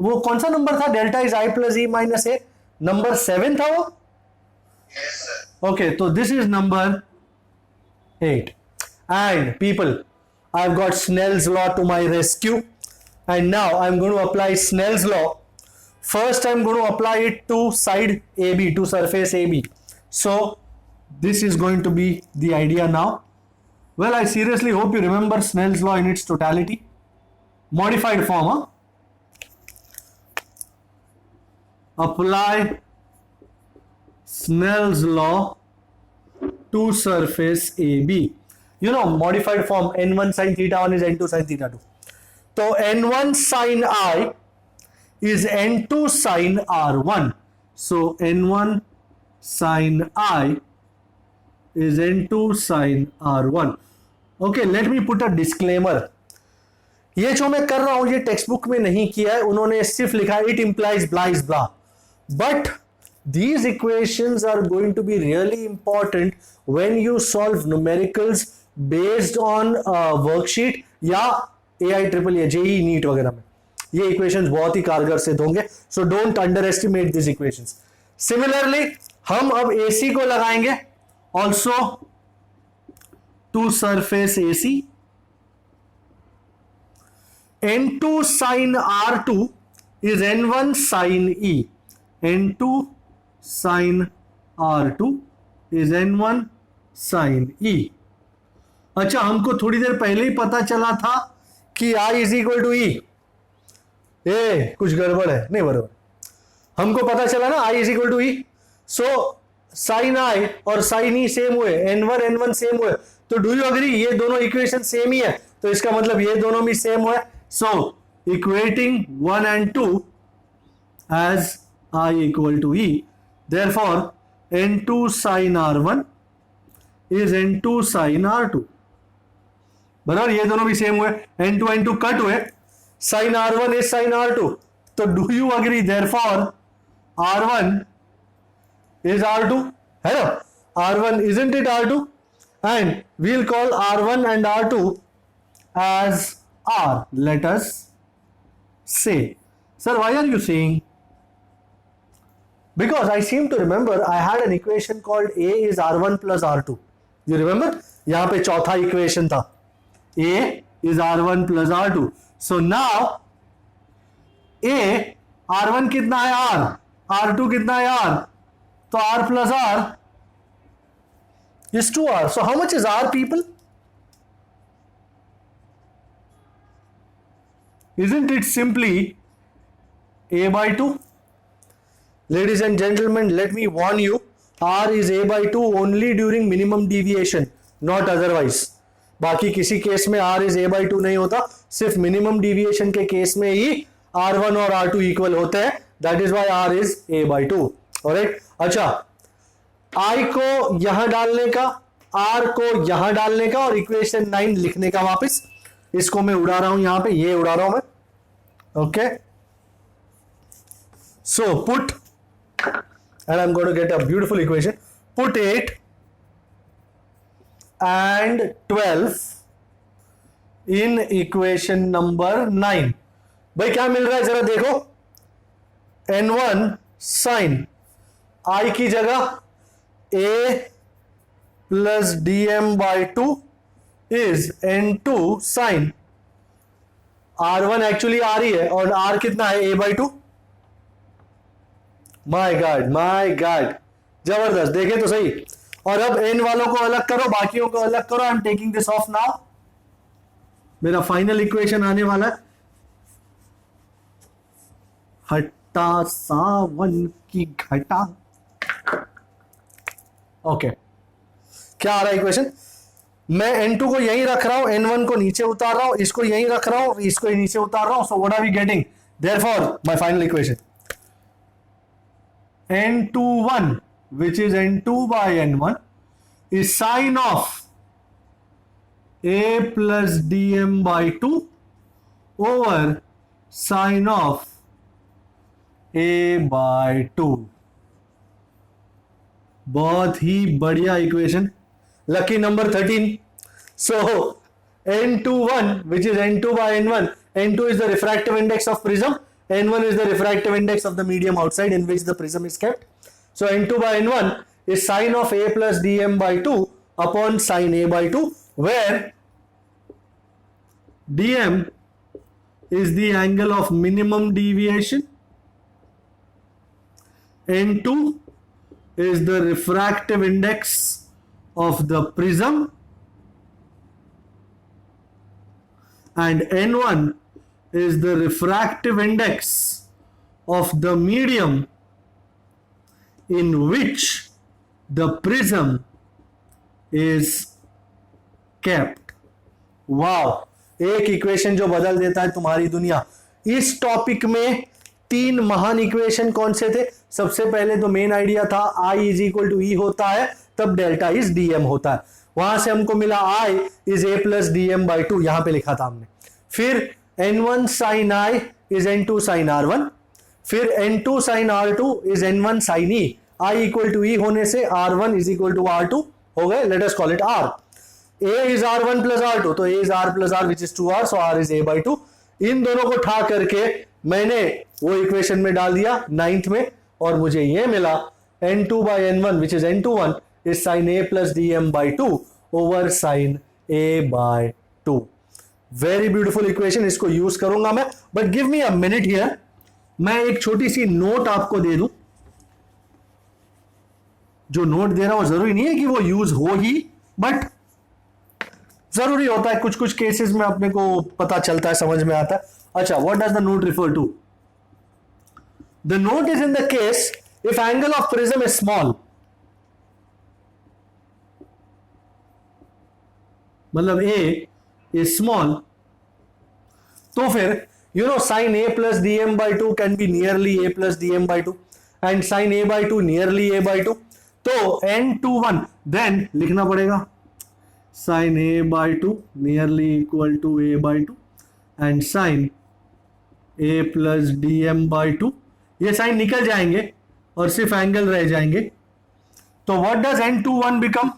वो कौन सा नंबर था? Delta is I plus E minus A. Number 7 था वो. Yes, sir. Okay, so this is number 8. And people, I've got Snell's law to my rescue, and now I'm going to apply Snell's law. First I'm going to apply it to side AB, to surface AB. So this is going to be the idea now. Well, I seriously hope you remember Snell's law in its totality. Modified form, huh? Apply Snell's law to surface AB. You know, modified form n1 sin theta 1 is n2 sin theta 2. So n1 sin I is n2 sin R1. So n1 sin I is n2 sin R1. Okay, let me put a disclaimer. ये जो मैं कर रहा हूं ये text book में नहीं किया है, उन्होंने सिर्फ लिखा है it implies blah is blah. But these equations are going to be really important when you solve numericals based on worksheet या AIEEE JEE NEET वगैरह में. ये equations बहुत ही कारगर सिद्ध होंगे. So don't underestimate these equations. Similarly हम अब AC को लगाएंगे also to surface AC. N2 sin R2 is N1 sin E. N2 sin R2 इज N1 साइन E। अच्छा, हमको थोड़ी देर पहले ही पता चला था कि I is equal to E। कुछ गड़बड़ है, नहीं बराबर, हमको पता चला ना I is equal to E। So sine I और साइन E सेम हुए, N1 सेम हुए, तो डू यू अग्री ये दोनों इक्वेशन सेम ही है, तो इसका मतलब ये दोनों भी सेम हुए। सो equating 1 and 2 as I equal to E, therefore N2 sin R1 is N2 sin R2। बराबर, ये दोनों भी सेम हुए, N2 कट हुए, sin R1 is sin R2, तो do you agree therefore R1 is R2, है ना? R1 isn't it R2, and we'll call R1 and R2 as R, let us say। Sir, why are you saying? Because I seem to remember I had an equation called A is R1 plus R2, you remember? यहां पे चौथा equation था, A is R1 plus R2, so now A, R1 कितना है R, R2 कितना है R, तो R plus R is 2R। So how much is R, people? Isn't it simply A by 2? Ladies and gentlemen, let me warn you, R is A by 2 only during minimum deviation, not otherwise। बाकी किसी case में R is A by 2 नहीं होता, सिर्फ minimum deviation के case में ही R1 और R2 equal होते हैं, that is why R is A by 2। Alright, अच्छा, I को यहां डालने का, R को यहां डालने का और इक्वेशन 9 लिखने का वापस, इसको मैं उड़ा रहा हूं यहां पे, ये उड़ा रहा हूं मैं, okay. So put, and I'm going to get a beautiful equation, put 8 and 12 in equation number 9। भाई क्या मिल रहा है जरा देखो, N1 sin I की जगह A plus dm by 2 is N2 sin R1 actually R ही है और R कितना है A by 2। माय गॉड, जबरदस्त, देखे तो सही। और अब N वालों को अलग करो, बाकियों को अलग करो, I am taking this off now. मेरा फाइनल इक्वेशन आने वाला है, हट्टा सावन की घटा। ओके, क्या आ रहा है इक्वेशन, मैं N2 को यहीं रख रहा हूं, N1 को नीचे उतार रहा हूं, इसको यहीं रख रहा हूं, इसको नीचे उतार रहा हूं। So what are we getting, therefore my final equation N21 which is N2 by N1 is sine of A plus dm by 2 over sine of A by 2। बहुत ही बढ़िया equation, lucky number 13। So N21 which is N2 by N1, N2 is the refractive index of prism, N1 is the refractive index of the medium outside in which the prism is kept. So N2 by N1 is sine of A plus dm by 2 upon sine A by 2, where dm is the angle of minimum deviation, N2 is the refractive index of the prism, and N1 is the refractive index of the medium in which the prism is kept। Wow, एक equation जो बदल देता है तुम्हारी दुनिया। इस topic में 3 महान इक्वेशन कौन से थे? सबसे पहले तो मेन आइडिया था I is equal to E होता है तब डेल्टा इज dm होता है, वहां से हमको मिला I is A plus dm by 2, यहां पे लिखा था हमने। फिर N1 sin I is N2 sin R1, फिर N2 sin R2 is N1 sin E। I equal to E होने से R1 is equal to R2 हो गए, let us call it R। A is R1 plus R2, तो A is R plus R which is 2R, so R is A by 2। इन दोनों को ठा करके मैंने वो इक्वेशन में डाल दिया 9th में, और मुझे ये मिला N2 by N1 which is N21 is sin A plus dm by 2 over sin A by 2। Very beautiful equation, इसको यूज करूंगा मैं, but give me a minute here, मैं एक छोटी सी नोट आपको दे दूं। जो नोट दे रहा हूं जरूरी नहीं है कि वो यूज हो ही, बट जरूरी होता है, कुछ कुछ केसेस में अपने को पता चलता है, समझ में आता है. अच्छा, what does the note refer to? The note is in the case if angle of prism is small. मतलब ए इज स्मॉल, तो फिर you know sin a plus dm by 2 can be nearly a plus dm by 2 and sin a by 2 nearly a by 2. तो n21 then लिखना पड़ेगा sin a by 2 nearly equal to a by 2 and sin a plus dm by 2. ये sign निकल जाएंगे और सिर्फ angle रह जाएंगे. तो what does n21 become?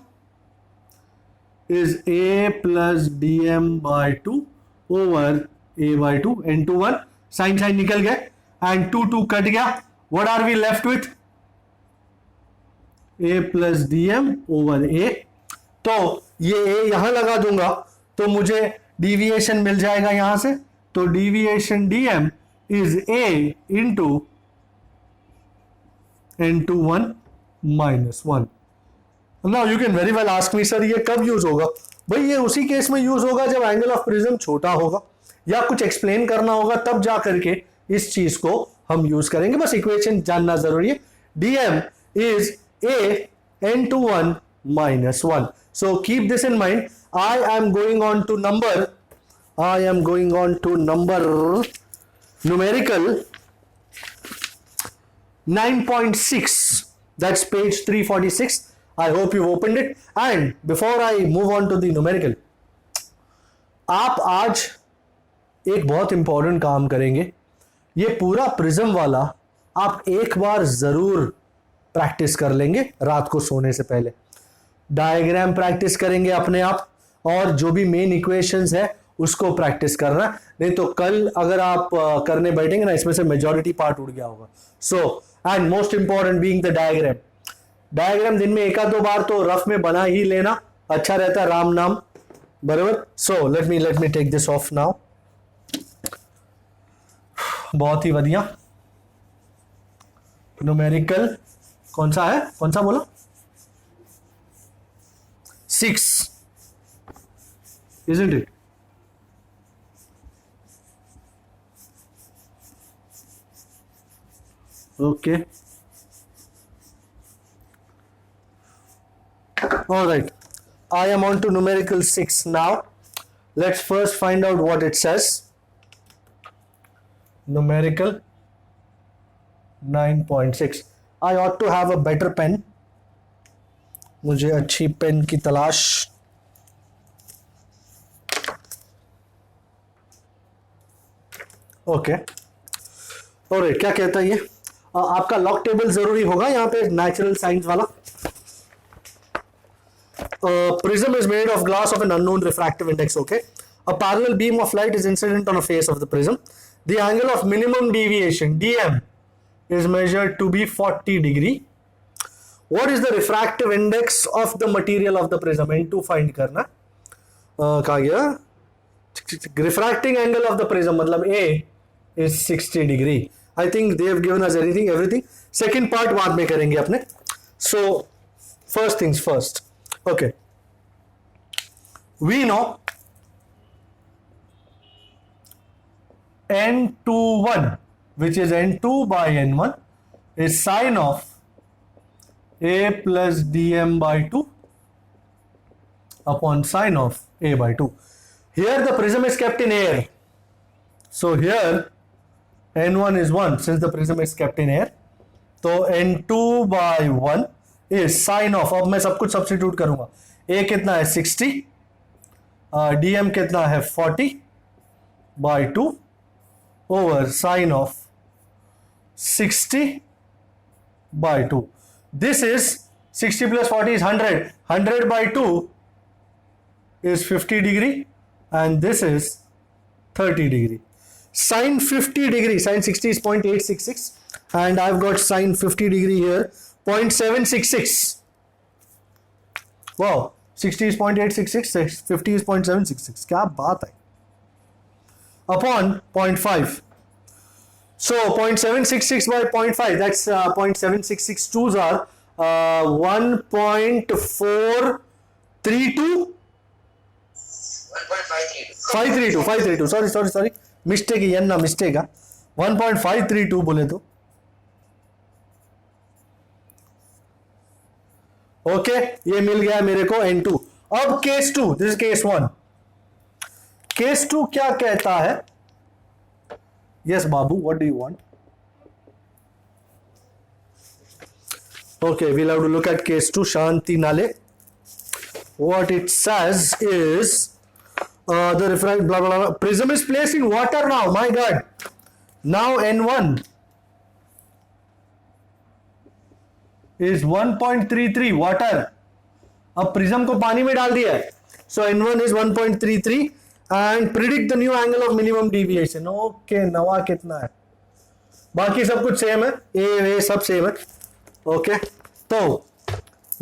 Is a plus dm by 2 over a by 2. n21 sine sine निकल गए एंड 2 कट गया. What are we left with? a plus dm over a. तो ये a यहां लगा दूंगा तो मुझे डिविएशन मिल जाएगा यहां से. तो deviation dm is a into n21 minus 1. Now you can very well ask me, sir ये कब यूज होगा? भाई ये उसी केस में यूज होगा जब एंगल ऑफ प्रिज्म छोटा होगा या कुछ एक्सप्लेन करना होगा, तब जा करके इस चीज को हम यूज करेंगे. बस इक्वेशन जानना जरूरी है. dm is a n21 minus 1. So keep this in mind. I am going on to number numerical 9.6. That's page 346. I hope you've opened it. And before I move on to the numerical, आप आज एक बहुत important काम करेंगे. ये पूरा prism वाला आप एक बार जरूर प्रैक्टिस कर लेंगे रात को सोने से पहले. डायग्राम प्रैक्टिस करेंगे अपने आप, और जो भी मेन इक्वेशंस है उसको प्रैक्टिस करना. नहीं तो कल अगर आप करने बैठेंगे ना, इसमें से मेजॉरिटी पार्ट उड़ गया होगा. So and most important being the diagram. Diagram दिन में एक आध दो बार तो रफ में बना ही लेना, अच्छा रहता है. राम नाम बराबर. So let me take this off now. बहुत ही बढ़िया. न्यूमेरिकल कौन सा है, कौन सा बोला? 6, isn't it? Okay. All right. I am on to numerical 6 now. Let's first find out what it says. Numerical 9.6. I ought to have a better pen. मुझे अच्छी पेन की तलाश. ओके. और क्या कहता है ये? आपका लॉग टेबल जरूरी होगा यहाँ पे, नेचुरल साइंस वाला. Prism is made of glass of an unknown refractive index. Okay, a parallel beam of light is incident on a face of the prism. The angle of minimum deviation dm is measured to be 40 degree. What is the refractive index of the material of the prism? n2 find करना. कहा गया refracting angle of the prism मतलब a is 60 degree. I think they have given us everything. Second part बाद में करेंगे अपने. So first things first. Okay, we know n21, which is n2 by n1, is sine of a plus dm by 2 upon sine of a by 2. Here the prism is kept in air. So here n1 is 1 since the prism is kept in air. So n2 by 1 is sine of, अब मैं सब कुछ substitute करूंगा. a कितना है 60, dm कितना है 40 by 2 over sine of 60 by 2. This is 60 plus 40 is 100. 100 by 2 is 50 degree and this is 30 degree. Sine 50 degree, sine 60 is 0.866 and I've got sine 50 degree here 0.766. Wow, 60 is 0.866, 50 is 0.766. क्या बात है. Upon 0.5. So 0.766 by 0.5, that's 0.7662s are 1.432 1.532. 532 sorry mistake है ना, mistake है 1.532 बोले तो okay. ये मिल गया मेरे को N2। अब case 2, this is case 1। Case 2 क्या कहता है? Yes Babu, what do you want? Okay, we'll have to look at case 2, Shanti Nale. What it says is, the refract blah blah blah. Prism is placed in water now. My God. Now N1 is 1.33 water. अब prism को पानी में डाल दिया है. So N1 is 1.33 and predict the new angle of minimum deviation. Okay, नवा कितना है? बाकी सब कुछ सेम है, ए सब सेम है। ओके तो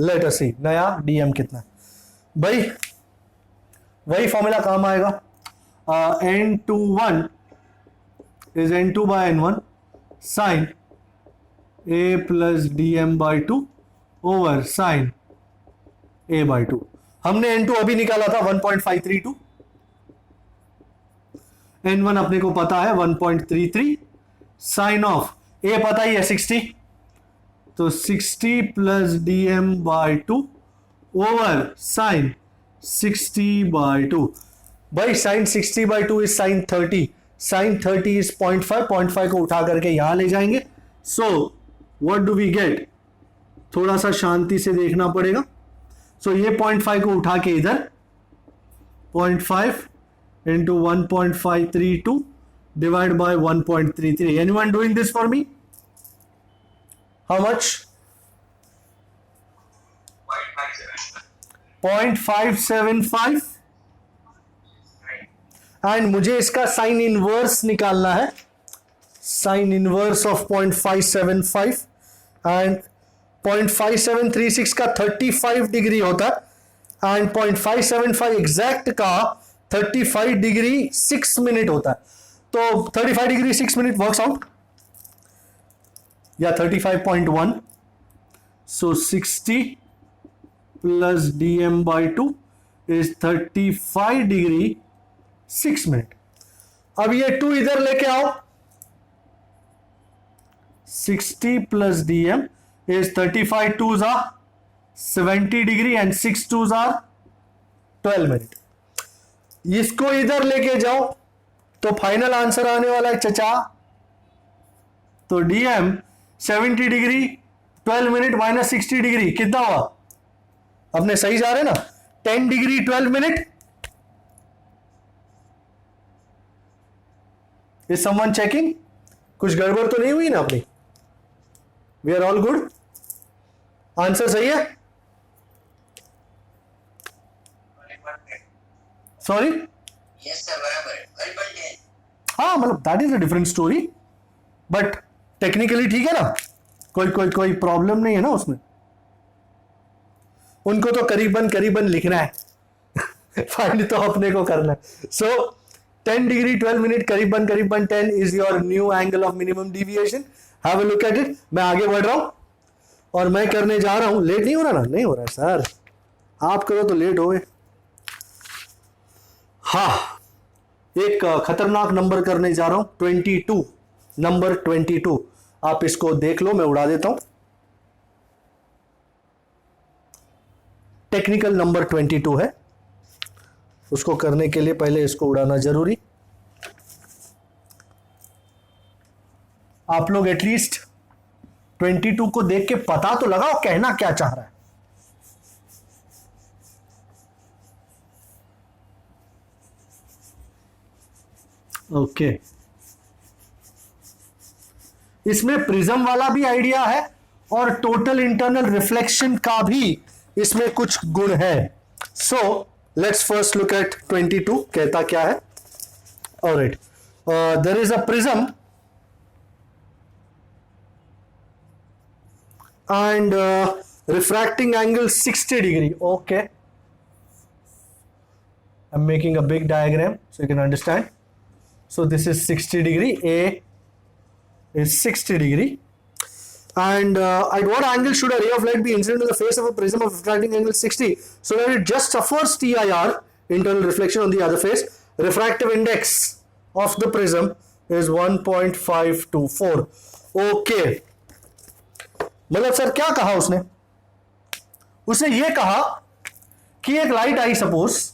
लेट अस सी नया डीएम कितना है भाई। वही फॉर्मूला काम आएगा। N21 is N2 by N1 sin A plus DM by 2 over sin A by 2। हमने N2 अभी निकाला था 1.532, N1 अपने को पता है 1.33, साइन ऑफ A पता ही है 60, तो 60 plus DM by 2 over sine 60 by 2। भाई sine 60 by 2 is sine 30, sine 30 is 0.5 को उठा करके यहां ले जाएंगे। सो व्हाट डू वी गेट? थोड़ा सा शांति से देखना पड़ेगा। सो ये 0.5 को उठा के इधर 0.5 into 1.532 divided by 1.33। Anyone doing this for me? How much? 0.575 and मुझे इसका साइन इनवर्स निकालना है। साइन इनवर्स ऑफ 0.575 एंड 0.5736 का 35 डिग्री होता है एंड 0.575 एग्जैक्ट का 35 डिग्री 6 मिनट होता है। तो 35 डिग्री 6 मिनट वर्क्स आउट या 35.1। सो 60 plus DM by 2 is 35 degree 6 minute. अब ये 2 इधर लेके आओ, 60 plus DM is 35 2s are 70 degree and 6 2s are 12 minute. इसको इधर लेके जाओ तो फाइनल आंसर आने वाला है चचा। तो DM 70 degree 12 minute minus 60 degree कितना हुआ? अपने सही जा रहे ना? 10 degree 12 minute. Is someone checking? कुछ गड़बड़ तो नहीं हुई ना अपनी? We are all good? Answer सही है? सॉरी? Yes sir, बराबर 1.10। हाँ मतलब that is a different story, but technically ठीक है ना? कोई प्रॉब्लम नहीं है ना उसमें? उनको तो करीबन लिखना है फाइंड तो अपने को करना है। सो 10 डिग्री 12 मिनट करीबन 10 is your new angle of minimum deviation. Have a look at it. मैं आगे बढ़ रहा हूं और मैं करने जा रहा हूं। लेट नहीं हो रहा ना? नहीं हो रहा है सर, आप करो तो लेट होए। हाँ, एक खतरनाक नंबर करने जा रहा हूं, 22 नंबर 22। आप इसको देख लो, मैं उड़ा देता हूं। टेक्निकल नंबर 22 है, उसको करने के लिए पहले इसको उड़ाना जरूरी। आप लोग एटलीस्ट 22 को देख के पता तो लगाओ कहना क्या चाह रहा है। ओके इसमें प्रिज्म वाला भी आइडिया है और टोटल इंटरनल रिफ्लेक्शन का भी इसमें कुछ गुण है। So let's first look at 22 कहता क्या है। Alright, there is a prism and refracting angle 60 degree. Okay, I'm making a big diagram so you can understand. So this is 60 degree, A is 60 degree And at what angle should a ray of light be incident on the face of a prism of refracting angle 60 so that it just suffers TIR, internal reflection, on the other face? Refractive index of the prism is 1.524. Okay. मतलब sir क्या कहा उसने? उसने ये कहा कि एक light I suppose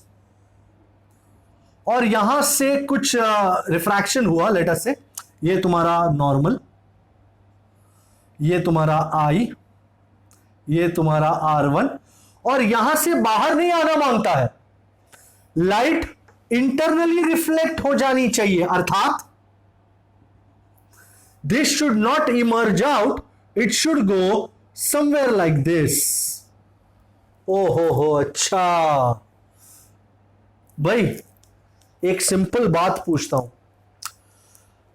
और यहां से कुछ रिफ्रैक्शन हुआ, लेट अस से ये तुम्हारा नॉर्मल, ये तुम्हारा आई, ये तुम्हारा R1, और यहां से बाहर नहीं आना मांगता है, लाइट इंटरनली रिफ्लेक्ट हो जानी चाहिए, अर्थात this should not emerge out, it should go somewhere like this. ओ हो, अच्छा भाई एक सिंपल बात पूछता हूं,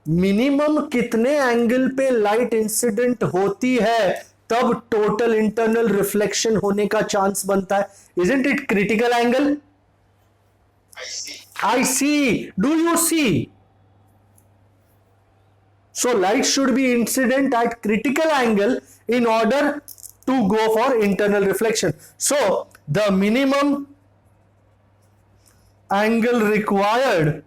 मिनिमम कितने एंगल पे लाइट इंसिडेंट होती है तब टोटल इंटरनल रिफ्लेक्शन होने का चांस बनता है? Isn't it critical angle? I see. Do you see? So light should be incident at critical angle in order to go for internal reflection. So the minimum angle required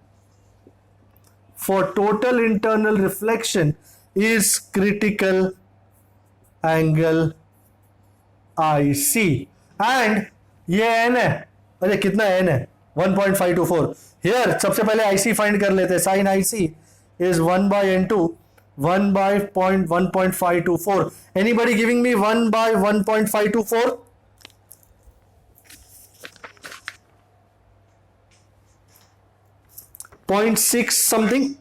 for total internal reflection is critical angle IC. And ये n है, अरे कितना n है? 1.524. Here सबसे पहले IC find कर लेते हैं. Sine IC is 1 by n2, 1 by 1.524. Anybody giving me 1 by 1.524? .6 something.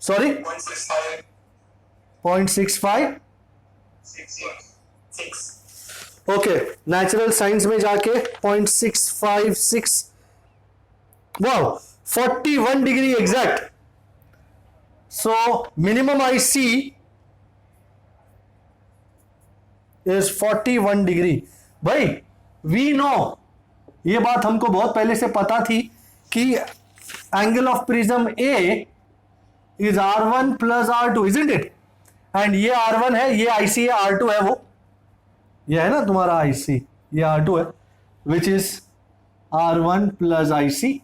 Sorry? 0.65. 0.65. 6. Okay, natural science में जाके 0.656, wow 41 degree exact. So minimum IC is 41 degree. भाई वी नो, ये बात हमको बहुत पहले से पता थी कि angle of prism A is R1 plus R2, isn't it? And ये R1 है, ये IC है, R2 है, वो ये है ना तुम्हारा IC, ये R2 है, which is R1 plus IC.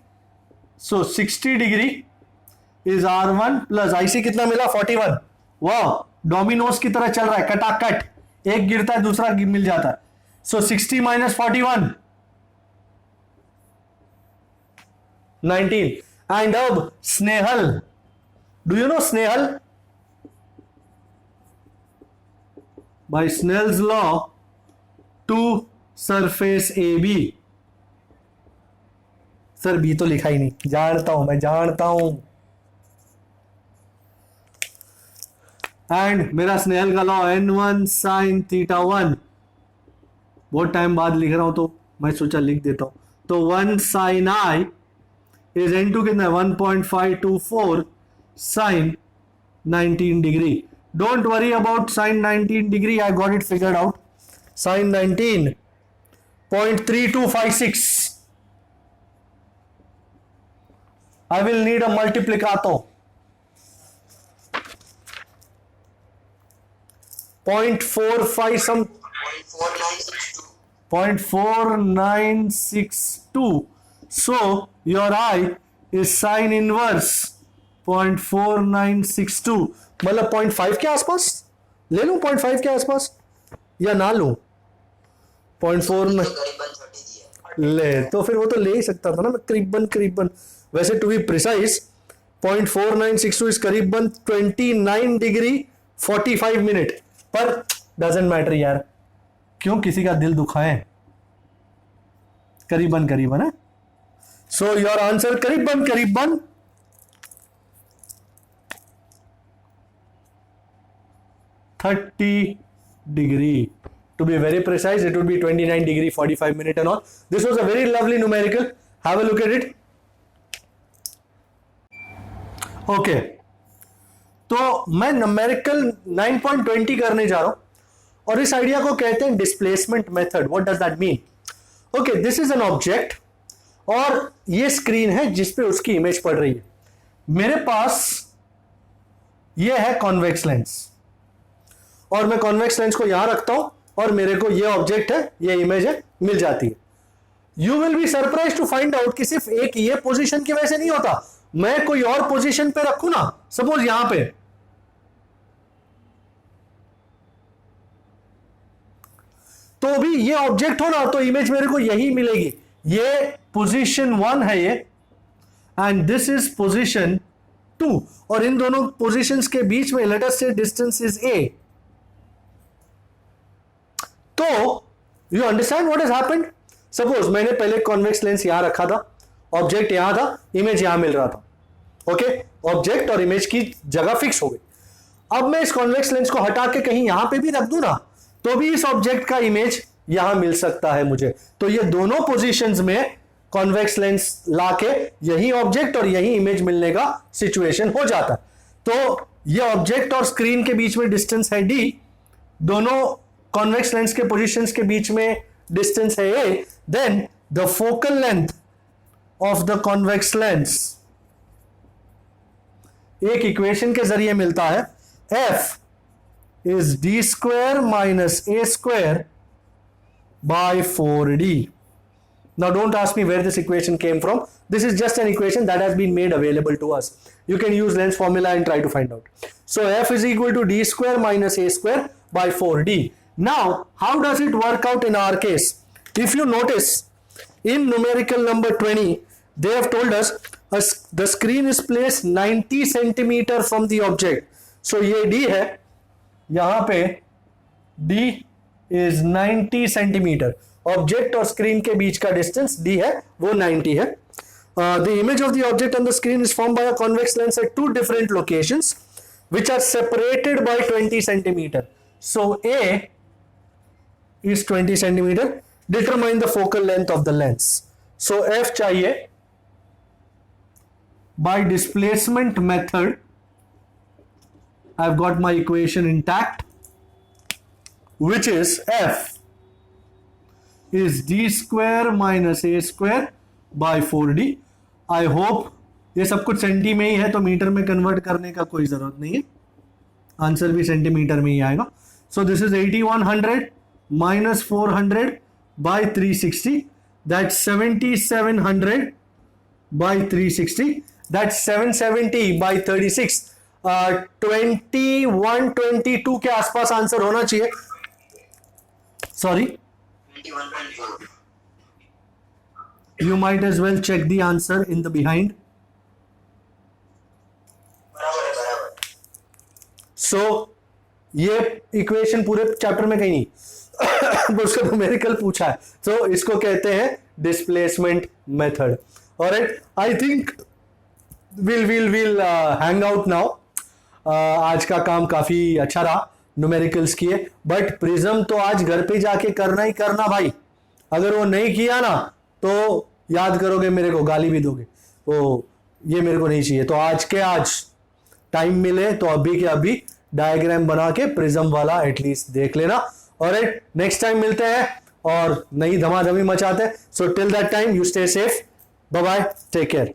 So 60 degree is R1 plus IC. कितना मिला? 41. वाह, डोमिनोज की तरह चल रहा है, कटाकट, एक गिरता है दूसरा मिल जाता है. सो 60 माइनस 41, 19. एंड अब Snehal, do you know Snehal? By Snell's law to surface AB. Sir B तो लिखा ही नहीं, जानता हूं, मैं जानता हूं. एंड मेरा स्नेहल का लॉ N1 sin θ1. बहुत टाइम बाद लिख रहा हूं तो मैं सोचा लिख देता हूं. तो 1 sin I इज N2 कितना है? 1.524 sin 19 degree. Don't worry about sin 19 degree, I got it figured out. Sin 19, 0.3256. I will need a multiplicato. 0.45 some. 0.4962. 0.4962. So your I is sin inverse 0.4962. मतलब 0.5 के आसपास ले लूं, 0.5 के आसपास या ना लूं? 0.4 में करीबन 30 दिया. ले, तो फिर वो तो ले ही सकता था ना मैं, करीबन. वैसे टू बी प्रिसाइज 0.4962 इज करीबन 29 डिग्री 45 मिनट. पर डजेंट मैटर यार, क्यों किसी का दिल दुखाएं, करीबन है. सो योर आंसर करीबन 30 degree. To be very precise, it would be 29 degree 45 minute and all. This was a very lovely numerical. Have a look at it. Okay. तो मैं numerical 9.20 करने जा रहा हूं और इस आइडिया को कहते हैं displacement method. What does that mean? Okay, this is an object और ये स्क्रीन है जिस पे उसकी इमेज पड़ रही है. मेरे पास ये है कॉन्वेक्स लेंस और मैं कॉन्वेक्स लेंस को यहां रखता हूं और मेरे को ये ऑब्जेक्ट है, ये इमेज है, मिल जाती है। You will be surprise to find out कि सिर्फ एक ये पोजीशन की वजह से नहीं होता, मैं कोई और पोजीशन पे रखूं ना, सपोज यहां पे, तो भी ये ऑब्जेक्ट हो ना तो इमेज मेरे को यही मिलेगी। ये पोजीशन 1 है ये, एंड दिस इज पोजीशन 2, और इन दोनों पोजीशंस के बीच में लेट अस से डिस्टेंस इज a। तो you understand what has happened. Suppose मैंने पहले कॉन्वेक्स लेंस यहां रखा था, ऑब्जेक्ट यहां था, इमेज यहां मिल रहा था, ओके, ऑब्जेक्ट और इमेज की जगह फिक्स हो गई। अब मैं इस कॉन्वेक्स लेंस को हटा के कहीं यहां पे भी रख दूं ना, तो भी इस ऑब्जेक्ट का इमेज यहां मिल सकता है मुझे। तो ये दोनों पोजीशंस में कॉन्वेक्स लेंस लाके यही ऑब्जेक्ट और यही इमेज मिलने का सिचुएशन हो जाता है। तो ये ऑब्जेक्ट और स्क्रीन के बीच में डिस्टेंस है d, दोनों कॉन्वेक्स लेंस के पोजीशंस के बीच में डिस्टेंस है a, then the focal length of the convex lens एक इक्वेशन के जरिए मिलता है, f is d square minus a square by 4d. Now don't ask me where this equation came from. This is just an equation that has been made available to us. You can use lens formula and try to find out. So f is equal to d square minus a square by 4d. Now how does it work out in our case? If you notice in numerical number 20, they have told us the screen is placed 90 centimeter from the object. So ये d है, यहां पे d is 90 centimetre, object और screen के बीच का distance d है, वो 90 है। The image of the object on the screen is formed by a convex lens at two different locations which are separated by 20 centimeter. So A is 20 centimeter. Determine the focal length of the lens. So F चाहिए by displacement method. I've got my equation intact, which is f is d square minus a square by 4d. I hope ये सब कुछ senti में ही है, तो metre में convert करने का कोई जरूरत नहीं है, आंसर भी सेंटीमीटर में ही आएगा। सो this is 8100 minus 400 by 360, that's 7700 by 360, that's 770 by 36, 2122 के आसपास आंसर होना चाहिए। Sorry, 21.4. you might as well check the answer in the behind. बराबर. So ये इक्वेशन पूरे चैप्टर में कहीं नहीं उसका न्यूमेरिकल पूछा है, तो इसको कहते हैं displacement method. Alright, I think will hang out now. आज का काम काफी अच्छा रहा, न्यूमेरिकल्स किए, बट प्रिज्म तो आज घर पे जाके करना ही करना भाई। अगर वो नहीं किया ना तो याद करोगे, मेरे को गाली भी दोगे, वो ये मेरे को नहीं चाहिए। तो आज के आज टाइम मिले तो अभी के अभी डायग्राम बना के प्रिज्म वाला एटलीस्ट देख लेना। ऑलराइट, नेक्स्ट टाइम मिलते हैं और नई धमाधमी मचाते हैं। So till that time you stay safe, bye bye, take care.